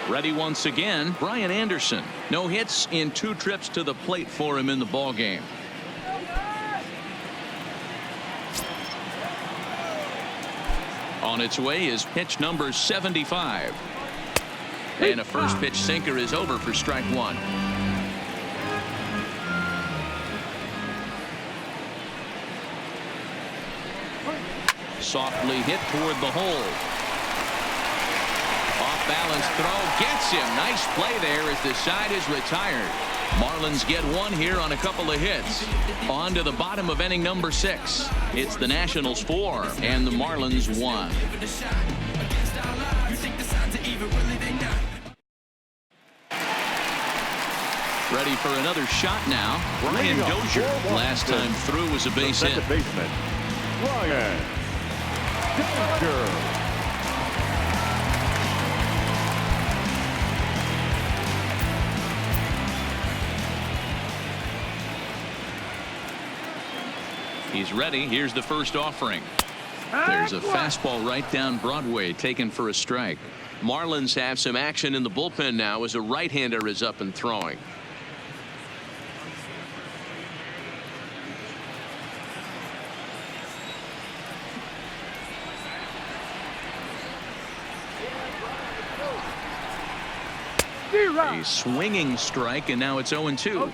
Ready once again, Brian Anderson. No hits in 2 trips to the plate for him in the ball game. On its way is pitch number 75. And a first pitch sinker is over for strike 1. Softly hit toward the hole. Off balance throw gets him. Nice play there as the side is retired. Marlins get 1 here on a couple of hits. On to the bottom of inning number 6. It's the Nationals 4 and the Marlins 1. Ready for another shot now. Brian Dozier. Last time through was a base hit. Baseman, Brian Dozier. He's ready. Here's the first offering. There's a fastball right down Broadway, taken for a strike. Marlins have some action in the bullpen now as a right-hander is up and throwing. A swinging strike, and now it's 0-2.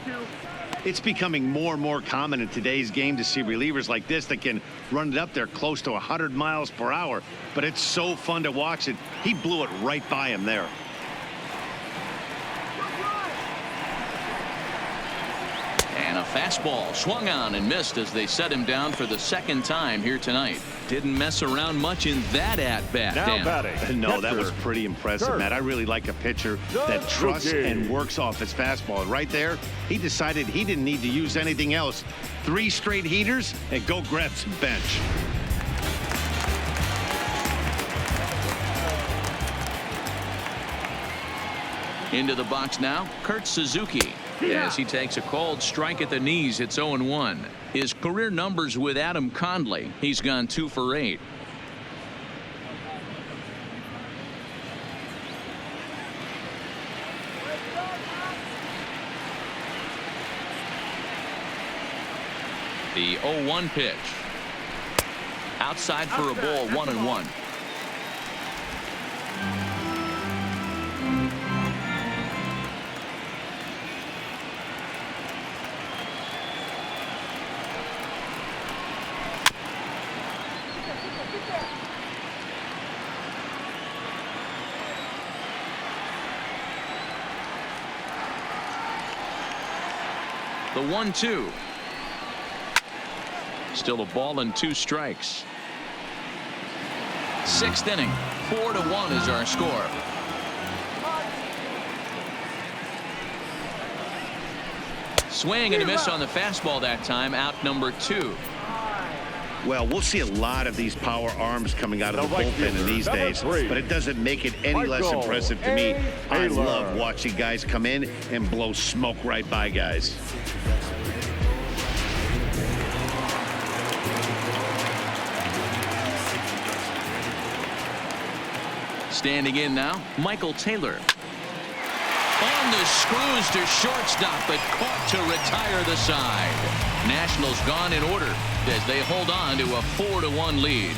It's becoming more and more common in today's game to see relievers like this that can run it up there close to 100 miles per hour. But it's so fun to watch it. He blew it right by him there. And a fastball swung on and missed as they set him down for the second time here tonight. Didn't mess around much in that at-bat. Now batting. No, that was pretty impressive, Matt. I really like a pitcher that trusts and works off his fastball. And right there, he decided he didn't need to use anything else. 3 straight heaters and go grab some bench. Into the box now, Kurt Suzuki. As he takes a called strike at the knees, it's 0-1. His career numbers with Adam Conley, he's gone 2 for 8. The 0-1 pitch. Outside for a ball, 1-1. The 1-2. Still a ball and 2 strikes. 6th inning. 4-1 is our score. Swing and a miss on the fastball that time. Out number 2. Well, we'll see a lot of these power arms coming out of the bullpen in these days, but it doesn't make it any less impressive to me. I love watching guys come in and blow smoke right by guys. Standing in now, Michael Taylor. On the screws to shortstop, but caught to retire the side. Nationals gone in order as they hold on to a 4-1 lead.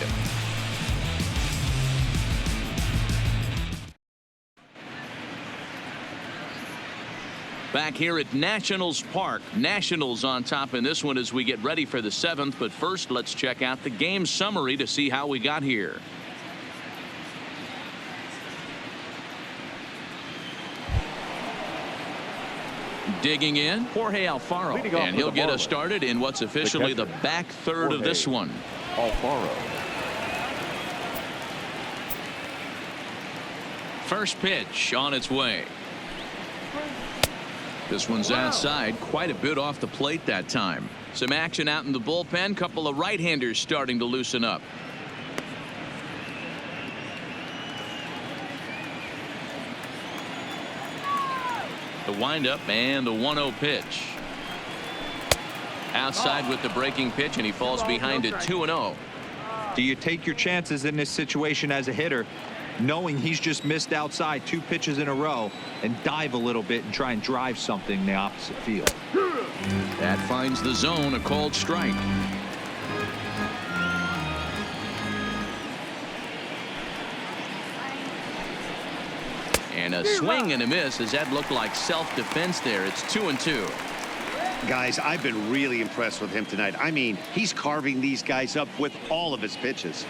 Back here at Nationals Park. Nationals on top in this one as we get ready for the 7th. But first, let's check out the game summary to see how we got here. Digging in, Jorge Alfaro, and he'll get us started in what's officially the back third of this one. Alfaro. First pitch on its way. This one's outside, quite a bit off the plate that time. Some action out in the bullpen, couple of right-handers starting to loosen up. The windup and the 1-0 pitch. Outside with the breaking pitch, and he falls behind it 2-0. Do you take your chances in this situation as a hitter, knowing he's just missed outside 2 pitches in a row, and dive a little bit and try and drive something in the opposite field? That finds the zone, a called strike. And a swing and a miss as that looked like self-defense there. It's 2-2. Guys, I've been really impressed with him tonight. I mean, he's carving these guys up with all of his pitches.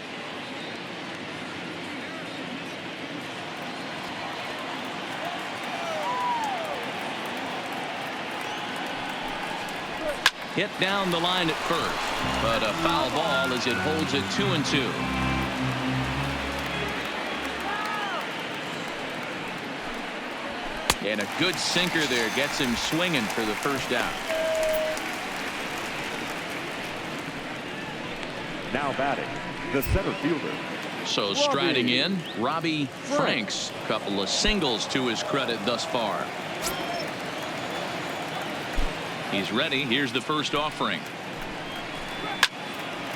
Hit down the line at first, but a foul ball as it holds it 2-2. And a good sinker there gets him swinging for the first out. Now batting, the center fielder. So striding in, Robbie Franks. Couple of singles to his credit thus far. He's ready. Here's the first offering.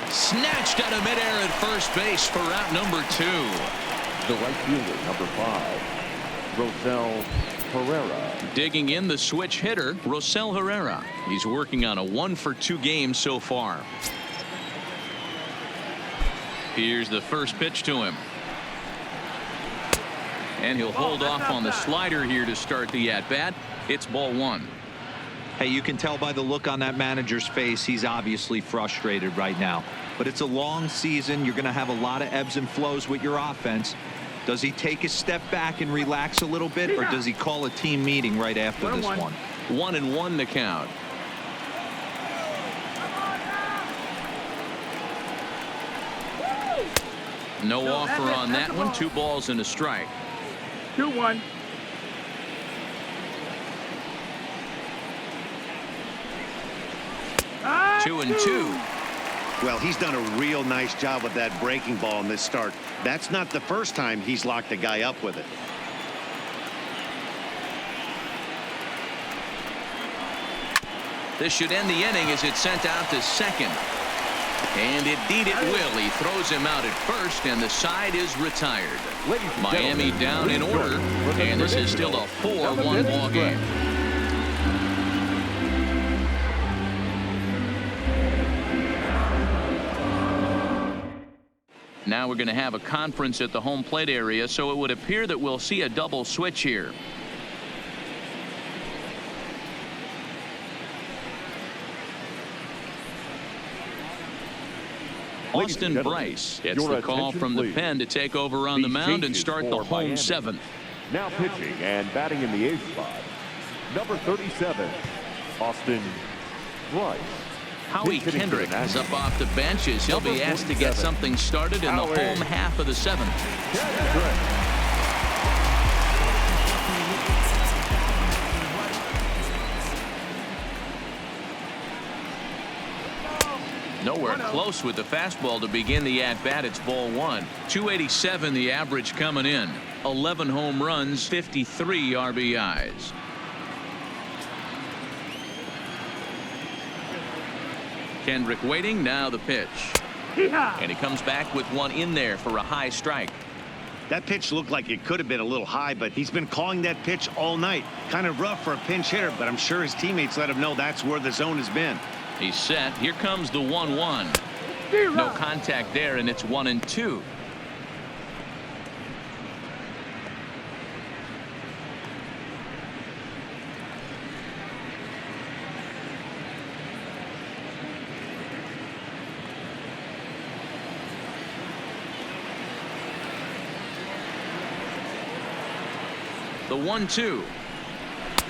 Snatched out of midair at first base for out number 2. The right fielder, number 5, Rosell Herrera. Digging in the switch hitter, Rosell Herrera. He's working on a 1-for-2 game so far. Here's the first pitch to him. And he'll hold off on the slider here to start the at-bat. It's ball 1. Hey, you can tell by the look on that manager's face, he's obviously frustrated right now. But it's a long season. You're going to have a lot of ebbs and flows with your offense. Does he take a step back and relax a little bit, or does he call a team meeting right after this one? 1-1 the count. No offer on that one. 2 balls and a strike. 2-1. Ah, 2-2. Well, he's done a real nice job with that breaking ball in this start. That's not the first time he's locked a guy up with it. This should end the inning as it's sent out to second. And indeed it will. He throws him out at first, and the side is retired. Miami down in order, and this is still a 4-1 ball game. Now we're going to have a conference at the home plate area, so it would appear that we'll see a double switch here. Austin Bryce gets the call from the pen to take over on the mound and start the home 7th. Now pitching and batting in the 8th spot, number 37, Austin Bryce. Howie Kendrick is up off the benches. He'll be asked to get something started in the home half of the 7th. Nowhere close with the fastball to begin the at-bat. It's ball 1. 287 the average coming in. 11 home runs, 53 RBIs. Kendrick waiting. Now the pitch. And he comes back with one in there for a high strike. That pitch looked like it could have been a little high, but he's been calling that pitch all night. Kind of rough for a pinch hitter, but I'm sure his teammates let him know that's where the zone has been. He's set. Here comes the 1-1. No contact there, and it's 1-2. The 1-2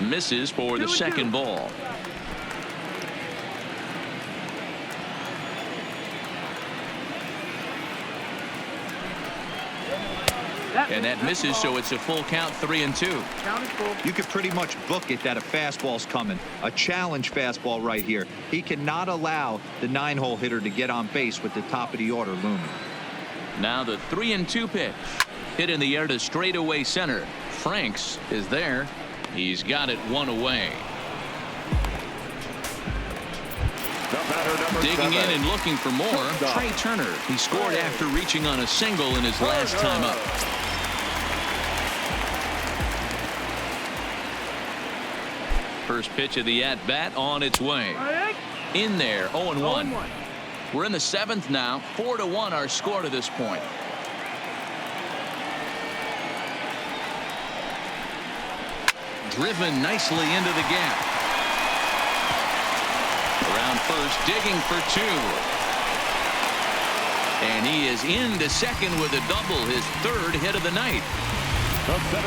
misses for the second ball. And that misses, so it's a full count, 3-2. You could pretty much book it that a fastball's coming. A challenge fastball right here. He cannot allow the 9-hole hitter to get on base with the top of the order looming. Now the 3-2 pitch. Hit in the air to straightaway center. Franks is there. He's got it one away. Digging in and looking for more, Trey Turner. He scored after reaching on a single in his last time up. First pitch of the at-bat on its way. In there, 0-1. We're in the 7th now. 4-1 our score to this point. Driven nicely into the gap. Around first, digging for 2. And he is into second with a double, his 3rd hit of the night.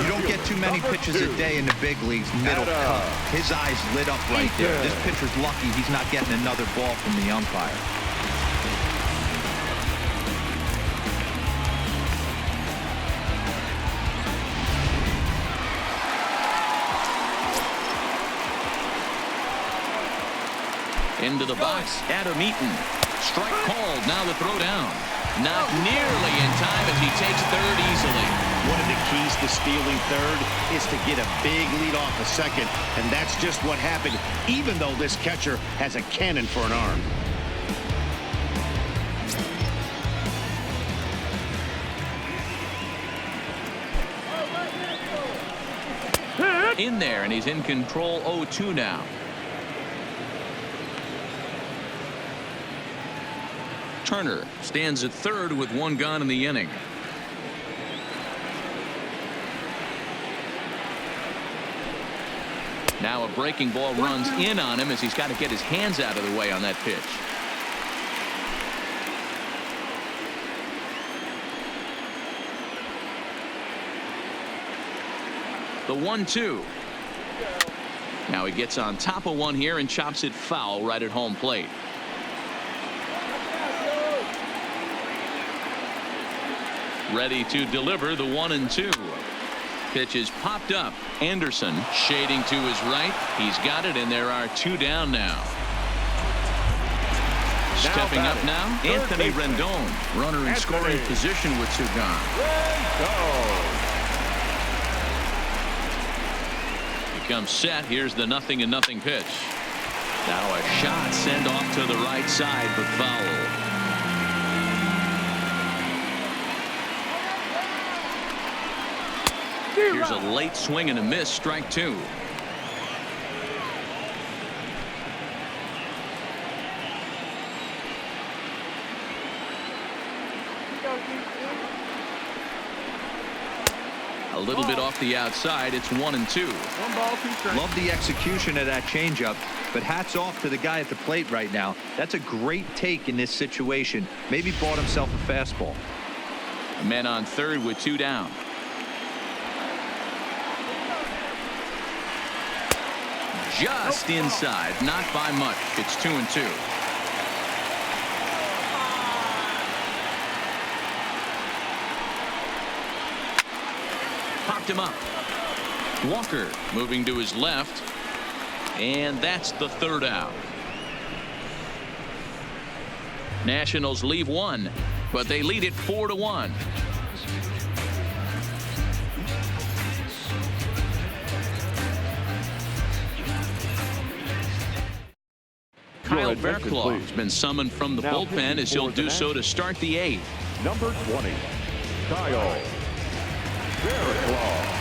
You don't get too many pitches a day in the big leagues middle cut. His eyes lit up right there. This pitcher's lucky he's not getting another ball from the umpire. Into the box, Adam Eaton. Strike called. Now the throw down. Not nearly in time as he takes 3rd easily. One of the keys to stealing 3rd is to get a big lead off of 2nd, and that's just what happened, even though this catcher has a cannon for an arm. In there, and he's in control. 0-2 now. Turner stands at third with one gone in the inning. Now a breaking ball runs in on him as he's got to get his hands out of the way on that pitch. The 1-2. Now he gets on top of one here and chops it foul right at home plate. Ready to deliver the 1-2. Pitch is popped up. Anderson shading to his right. He's got it, and there are two down now. Stepping up now, Anthony Rendon. Runner in scoring position with two gone. He comes set. Here's the 0-0 pitch. Now a shot sent off to the right side, but foul. Here's a late swing and a miss. Strike two. A little bit off the outside. It's 1-2. 1 ball, 2 strikes. Love the execution of that changeup, but hats off to the guy at the plate right now. That's a great take in this situation. Maybe bought himself a fastball. Men on third with two down. Just inside, not by much. It's 2-2. Popped him up. Walker moving to his left, and that's the third out. Nationals leave one, but they lead it 4-1. Kyle Verklaw has been summoned from the bullpen as he'll do so to start the 8th. Number 20, Kyle Verklaw.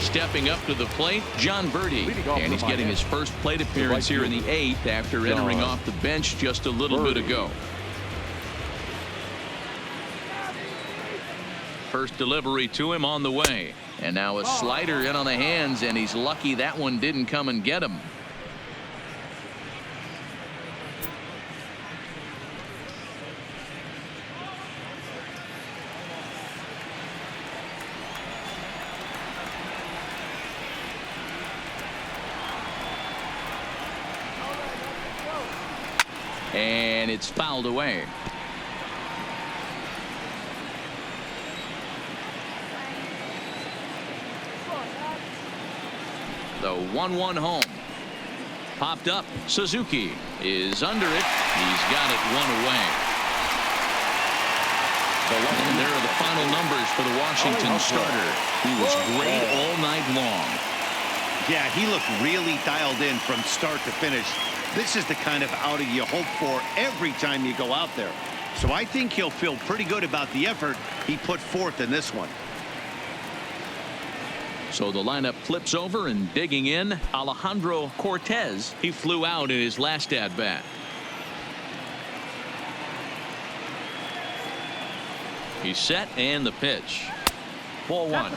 Stepping up to the plate, John Birdie, and he's getting his first plate appearance here in the 8th after entering off the bench just a little bit ago. First delivery to him on the way. And now a slider in on the hands, and he's lucky that one didn't come and get him. And it's fouled away. The 1-1 home. Popped up. Suzuki is under it. He's got it one away. And there are the final numbers for the Washington starter. He was great all night long. Yeah, he looked really dialed in from start to finish. This is the kind of outing you hope for every time you go out there. So I think he'll feel pretty good about the effort he put forth in this one. So the lineup flips over, and digging in, Alejandro Cortez. He flew out in his last at bat. He's set, and the pitch. Ball one.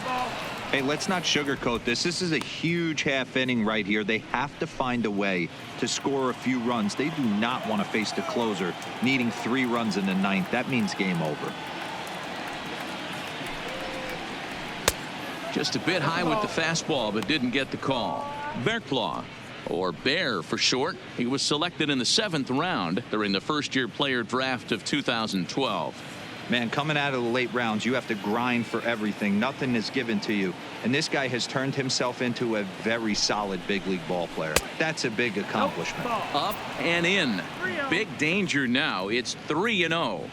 Hey, let's not sugarcoat this. This is a huge half inning right here. They have to find a way to score a few runs. They do not want to face the closer needing 3 runs in the 9th. That means game over. Just a bit high with the fastball, but didn't get the call. Verklaw, or Bear for short. He was selected in the 7th round during the first-year player draft of 2012. Man, coming out of the late rounds, you have to grind for everything. Nothing is given to you. And this guy has turned himself into a very solid big league ball player. That's a big accomplishment. Up and in. Big danger now. It's 3-0.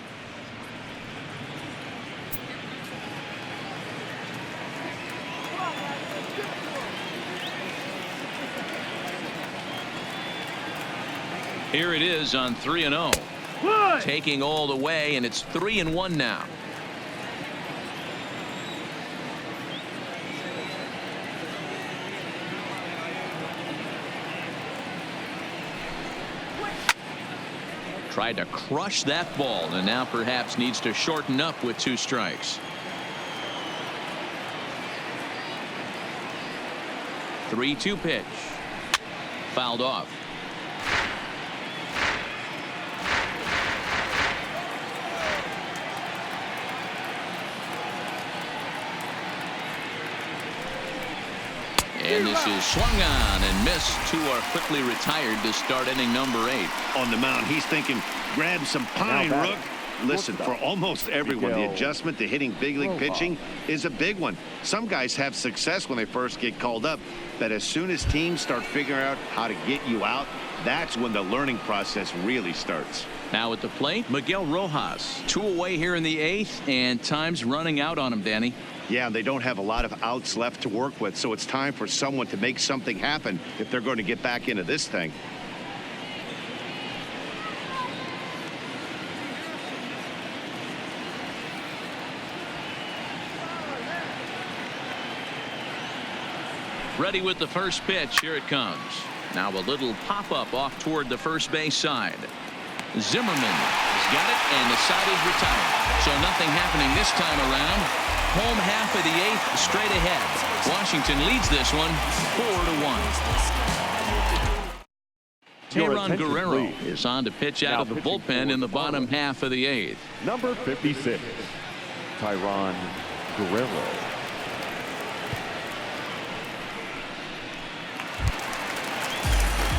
Here it is on 3-0. Taking all the way, and it's 3-1 now. Tried to crush that ball and now perhaps needs to shorten up with 2 strikes. 3-2 pitch. Fouled off. And this is swung on and missed. 2 are quickly retired to start inning number 8. On the mound, he's thinking, grab some pine, Rook. Listen, for almost everyone, the adjustment to hitting big league pitching is a big one. Some guys have success when they first get called up, but as soon as teams start figuring out how to get you out, that's when the learning process really starts. Now at the plate, Miguel Rojas. 2 away here in the 8th, and time's running out on him, Danny. Yeah, they don't have a lot of outs left to work with, so it's time for someone to make something happen if they're going to get back into this thing. Ready with the first pitch. Here it comes. Now a little pop-up off toward the first base side. Zimmerman has got it, and the side is retired. So nothing happening this time around. Home half of the 8th straight ahead. Washington leads this one 4-1. Tayron Guerrero is on to pitch out of the bullpen in the bottom half of the 8th. Number 56, Tayron Guerrero.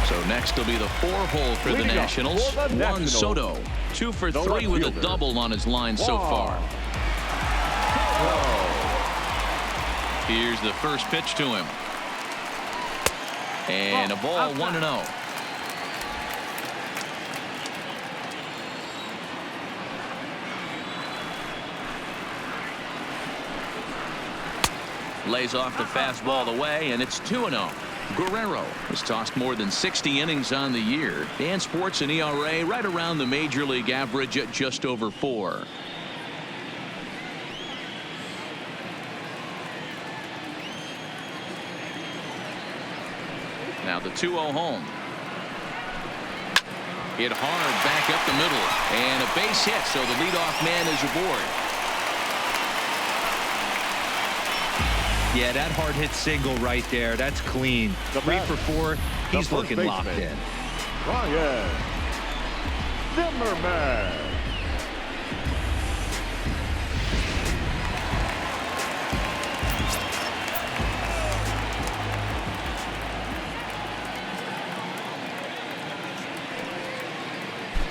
So next will be the 4-hole for the Nationals. Juan Soto, 2 for 3 with a double on his line so far. Here's the first pitch to him. And a ball 1-0. Lays off the fastball away, and it's 2-0. Guerrero has tossed more than 60 innings on the year and sports an ERA right around the major league average at just over 4. Now the 2-0 home. Hit hard back up the middle, and a base hit, so the leadoff man is aboard. Yeah, that hard hit single right there. That's clean. 3 for 4. He's looking locked in. Ryan Zimmerman.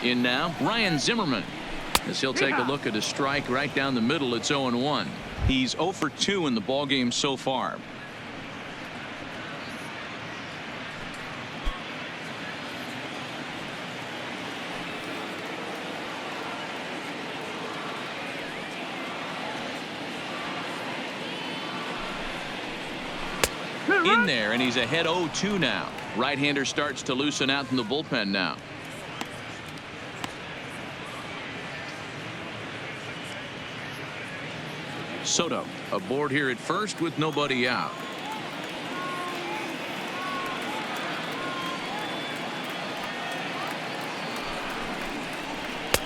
In now, Ryan Zimmerman, as he'll take a look at a strike right down the middle. It's 0-1. He's 0 for 2 in the ballgame so far. In there, and he's ahead 0-2 now. Right-hander starts to loosen out in the bullpen now. Soto aboard here at first with nobody out.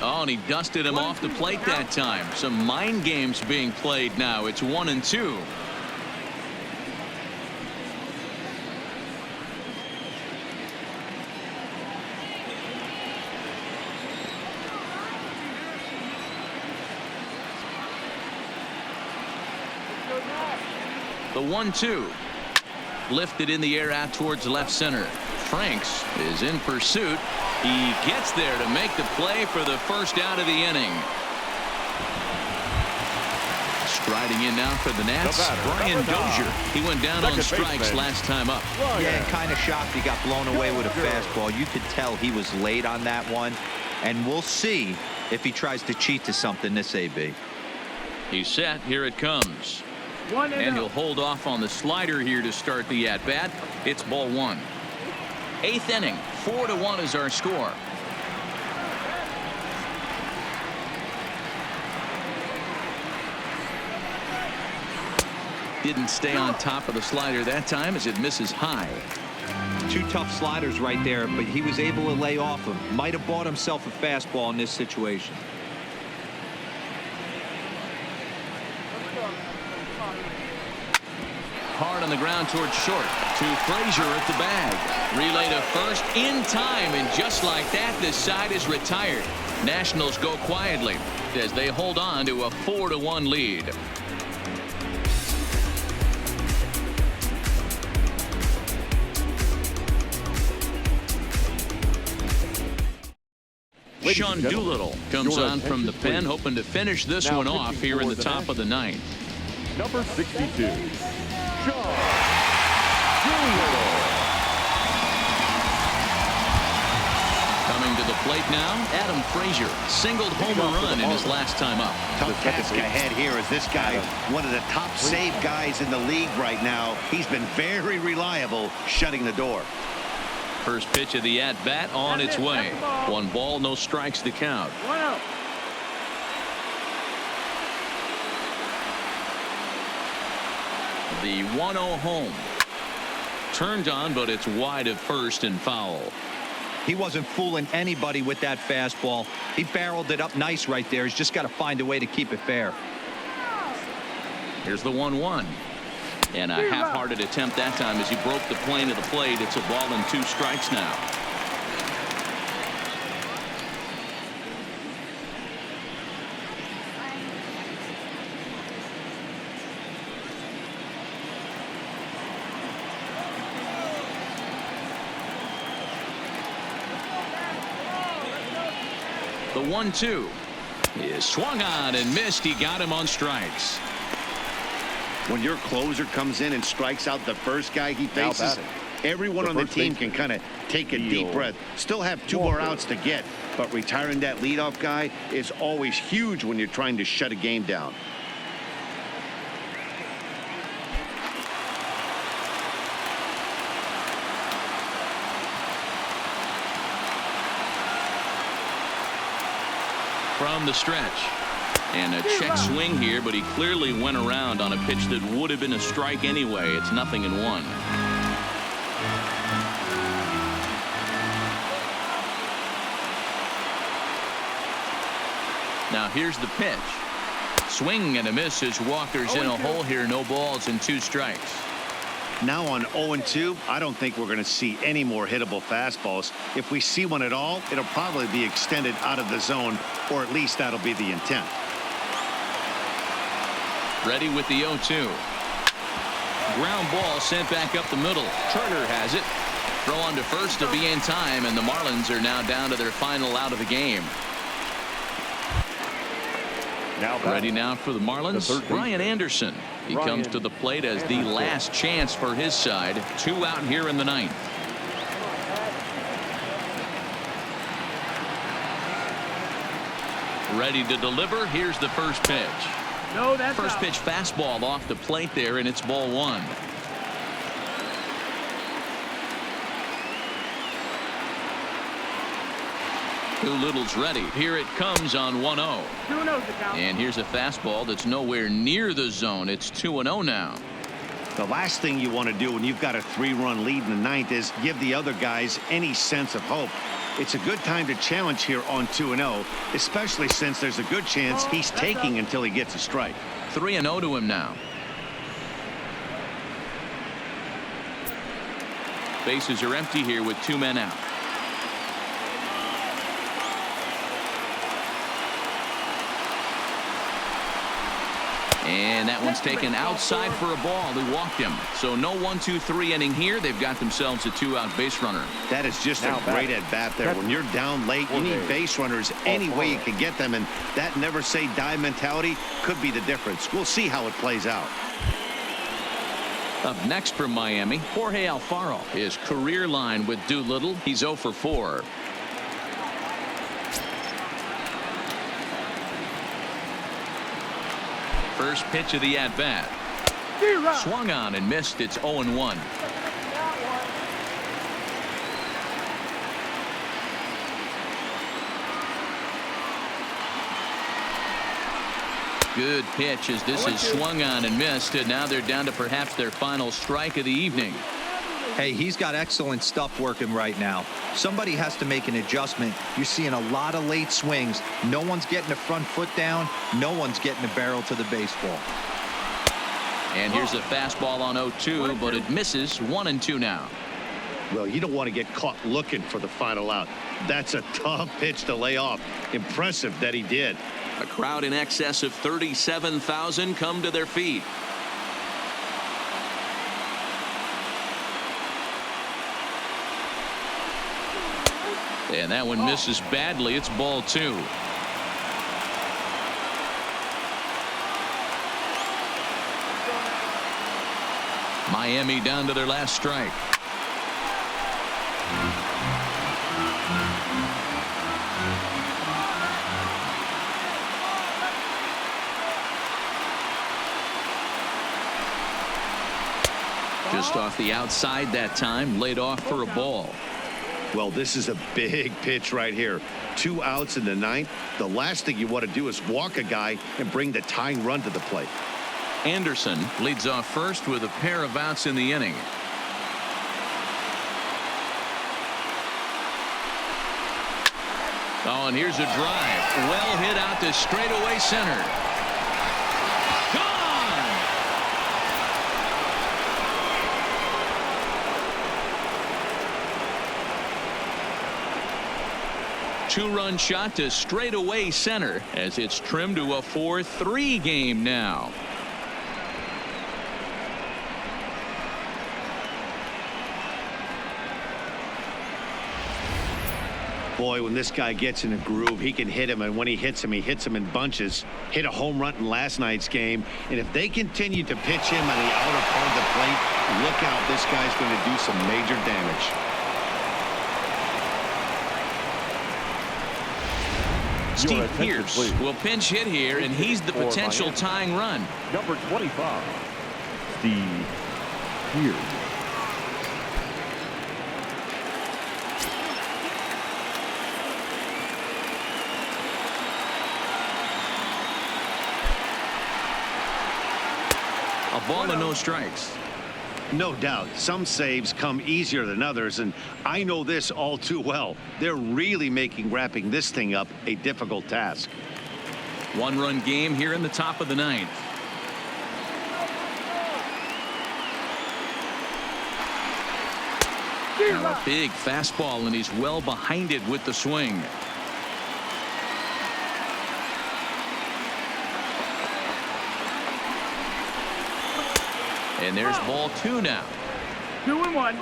Oh, and he dusted him off the plate that time. Some mind games being played now. It's 1-2. The 1-2 lifted in the air out towards left center. Franks is in pursuit. He gets there to make the play for the first out of the inning. Striding in now for the Nats, Brian Dozier. He went down on strikes last time up. Yeah, kind of shocked he got blown away with a fastball. You could tell he was late on that one, and we'll see if he tries to cheat to something this AB. He's set. Here it comes. And he'll hold off on the slider here to start the at-bat. It's ball 1. 8th inning. 4-1 is our score. Didn't stay on top of the slider that time as it misses high. 2 tough sliders right there, but he was able to lay off them. Might have bought himself a fastball in this situation. Hard on the ground towards short. To Frazier at the bag. Relay to first in time, and just like that, this side is retired. Nationals go quietly as they hold on to a 4-1 lead. Sean Doolittle comes on from the pen, hoping to finish this one off here in the top of the 9th. Number 62, Sean Doolittle. Coming to the plate now, Adam Frazier singled home run in his last time up. Tough task ahead here as this guy, one of the top save guys in the league right now. He's been very reliable shutting the door. First pitch of the at-bat on its way. 1 ball, no strikes to count. 1 out. The 1-0 home. Turned on, but it's wide of first and foul. He wasn't fooling anybody with that fastball. He barreled it up nice right there. He's just got to find a way to keep it fair. Here's the 1-1. And a half-hearted attempt that time as he broke the plane of the plate. It's a ball and 2 strikes now. The 1-2 is swung on and missed. He got him on strikes. When your closer comes in and strikes out the first guy he faces, everyone on the team can kind of take a deep breath. Still have 2 more outs to get, but retiring that leadoff guy is always huge when you're trying to shut a game down. From the stretch. And a check swing here, but he clearly went around on a pitch that would have been a strike anyway. It's 0-1. Now here's the pitch. Swing and a miss as Walker's in a hole here. No balls and 2 strikes. Now on 0-2, I don't think we're going to see any more hittable fastballs. If we see one at all, it'll probably be extended out of the zone, or at least that'll be the intent. Ready with the 0-2. Ground ball sent back up the middle. Turner has it. Throw on to first to be in time, and the Marlins are now down to their final out of the game. Ready now for the Marlins, Brian Anderson. He comes to the plate as the last chance for his side. 2 out here in the 9th. Ready to deliver. Here's the first pitch. No, that's First out. pitch fastball off the plate there, and it's ball 1. Doolittle's ready. Here it comes on 1-0. 2-0's the count. And here's a fastball that's nowhere near the zone. It's 2-0 now. The last thing you want to do when you've got a 3-run lead in the 9th is give the other guys any sense of hope. It's a good time to challenge here on 2-0, especially since there's a good chance he's taking until he gets a strike. 3-0 to him now. Bases are empty here with 2 men out. And that one's taken outside for a ball. They walked him. So no 1-2-3 inning here. They've got themselves a 2-out base runner. That is just a great at bat there. When you're down late, you need base runners any way you can get them, and that never say die mentality could be the difference. We'll see how it plays out. Up next from Miami, Jorge Alfaro. His career line with Doolittle. He's 0 for 4. First pitch of the at-bat. Swung on and missed. It's 0-1. Good pitch as this is swung on and missed, and now they're down to perhaps their final strike of the evening. Hey, he's got excellent stuff working right now. Somebody has to make an adjustment. You're seeing a lot of late swings. No one's getting the front foot down. No one's getting the barrel to the baseball. And here's a fastball on 0-2, but it misses. 1-2 now. Well, you don't want to get caught looking for the final out. That's a tough pitch to lay off. Impressive that he did. A crowd in excess of 37,000 come to their feet. And that one misses badly. It's ball 2. Miami down to their last strike. Just off the outside that time, laid off for a ball. Well, this is a big pitch right here. 2 outs in the 9th. The last thing you want to do is walk a guy and bring the tying run to the plate. Anderson leads off first with a pair of outs in the inning. Oh, and here's a drive. Well hit out to straightaway center. Gone! Two-run shot to straightaway center as it's trimmed to a 4-3 game now. Boy, when this guy gets in a groove, he can hit him, and when he hits him in bunches. Hit a home run in last night's game, and if they continue to pitch him on the outer part of the plate, look out, this guy's going to do some major damage. Steve Pierce will pinch hit here, and he's the potential Miami. tying run. Number 25, Steve Pierce. A ball and no strikes. No doubt, some saves come easier than others, and I know this all too well. They're really making wrapping this thing up a difficult task. One-run game here in the top of the 9th. Now a big fastball, and he's well behind it with the swing. And there's ball 2 now. 2-1.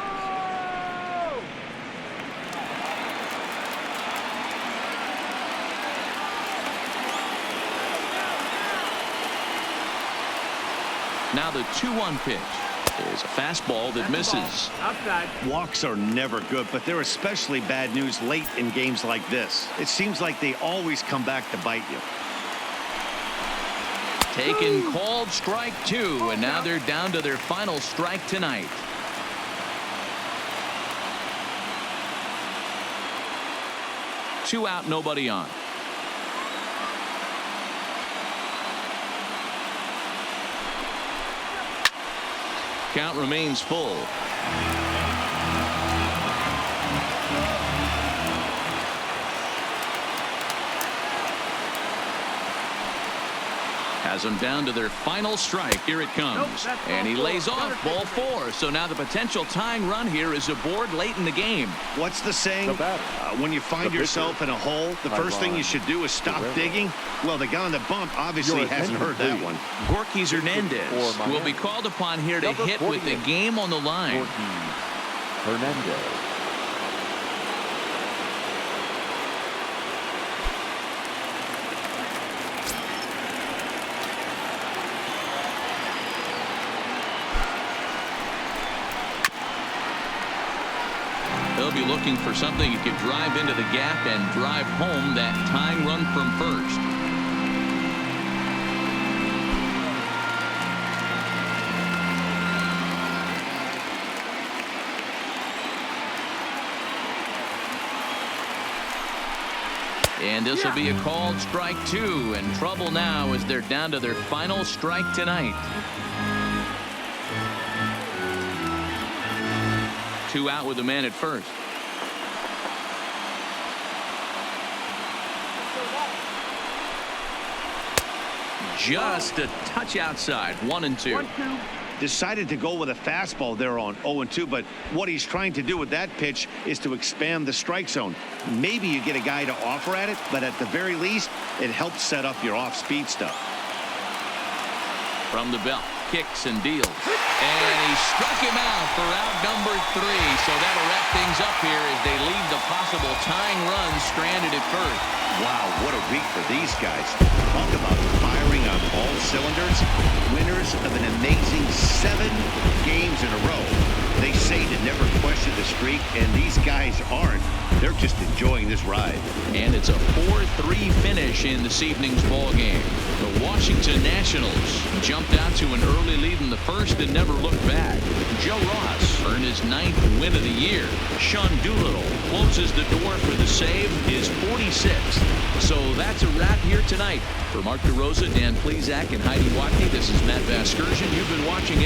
Now the 2-1 pitch is a fastball that misses. Outside. Walks are never good, but they're especially bad news late in games like this. It seems like they always come back to bite you. Taken, called, strike 2, and now they're down to their final strike tonight. Two out, nobody on. Count remains full. Has them down to their final strike. Here it comes. And he lays off ball 4. So now the potential tying run here is aboard late in the game. What's the saying? When you find yourself in a hole, the first thing you should do is stop digging. Well, the guy on the bump obviously hasn't heard that one. Gorky Hernandez will be called upon here to hit with the game on the line. Hernandez. They'll be looking for something that could drive into the gap and drive home that tying run from first. And this will be a called strike 2, and trouble now as they're down to their final strike tonight. 2 out with a man at first. Just a touch outside. 1-2. Decided to go with a fastball there on 0-2, but what he's trying to do with that pitch is to expand the strike zone. Maybe you get a guy to offer at it, but at the very least, it helps set up your off-speed stuff. From the belt, kicks and deals. And he struck him out for out number 3. So that'll wrap things up here as they leave the possible tying run stranded at first. Wow, what a week for these guys. Talk about firing on all cylinders. Winners of an amazing 7 games in a row. They say to never question the streak, and these guys aren't. They're just enjoying this ride. And it's a 4-3 finish in this evening's ball game. The Washington Nationals jumped out to an early lead in the first and never looked back. Joe Ross earned his 9th win of the year. Sean Doolittle closes the door for the save, his 46th. So that's a wrap here tonight. For Mark DeRosa, Dan Plesac, and Heidi Watney, this is Matt Vasgersian. You've been watching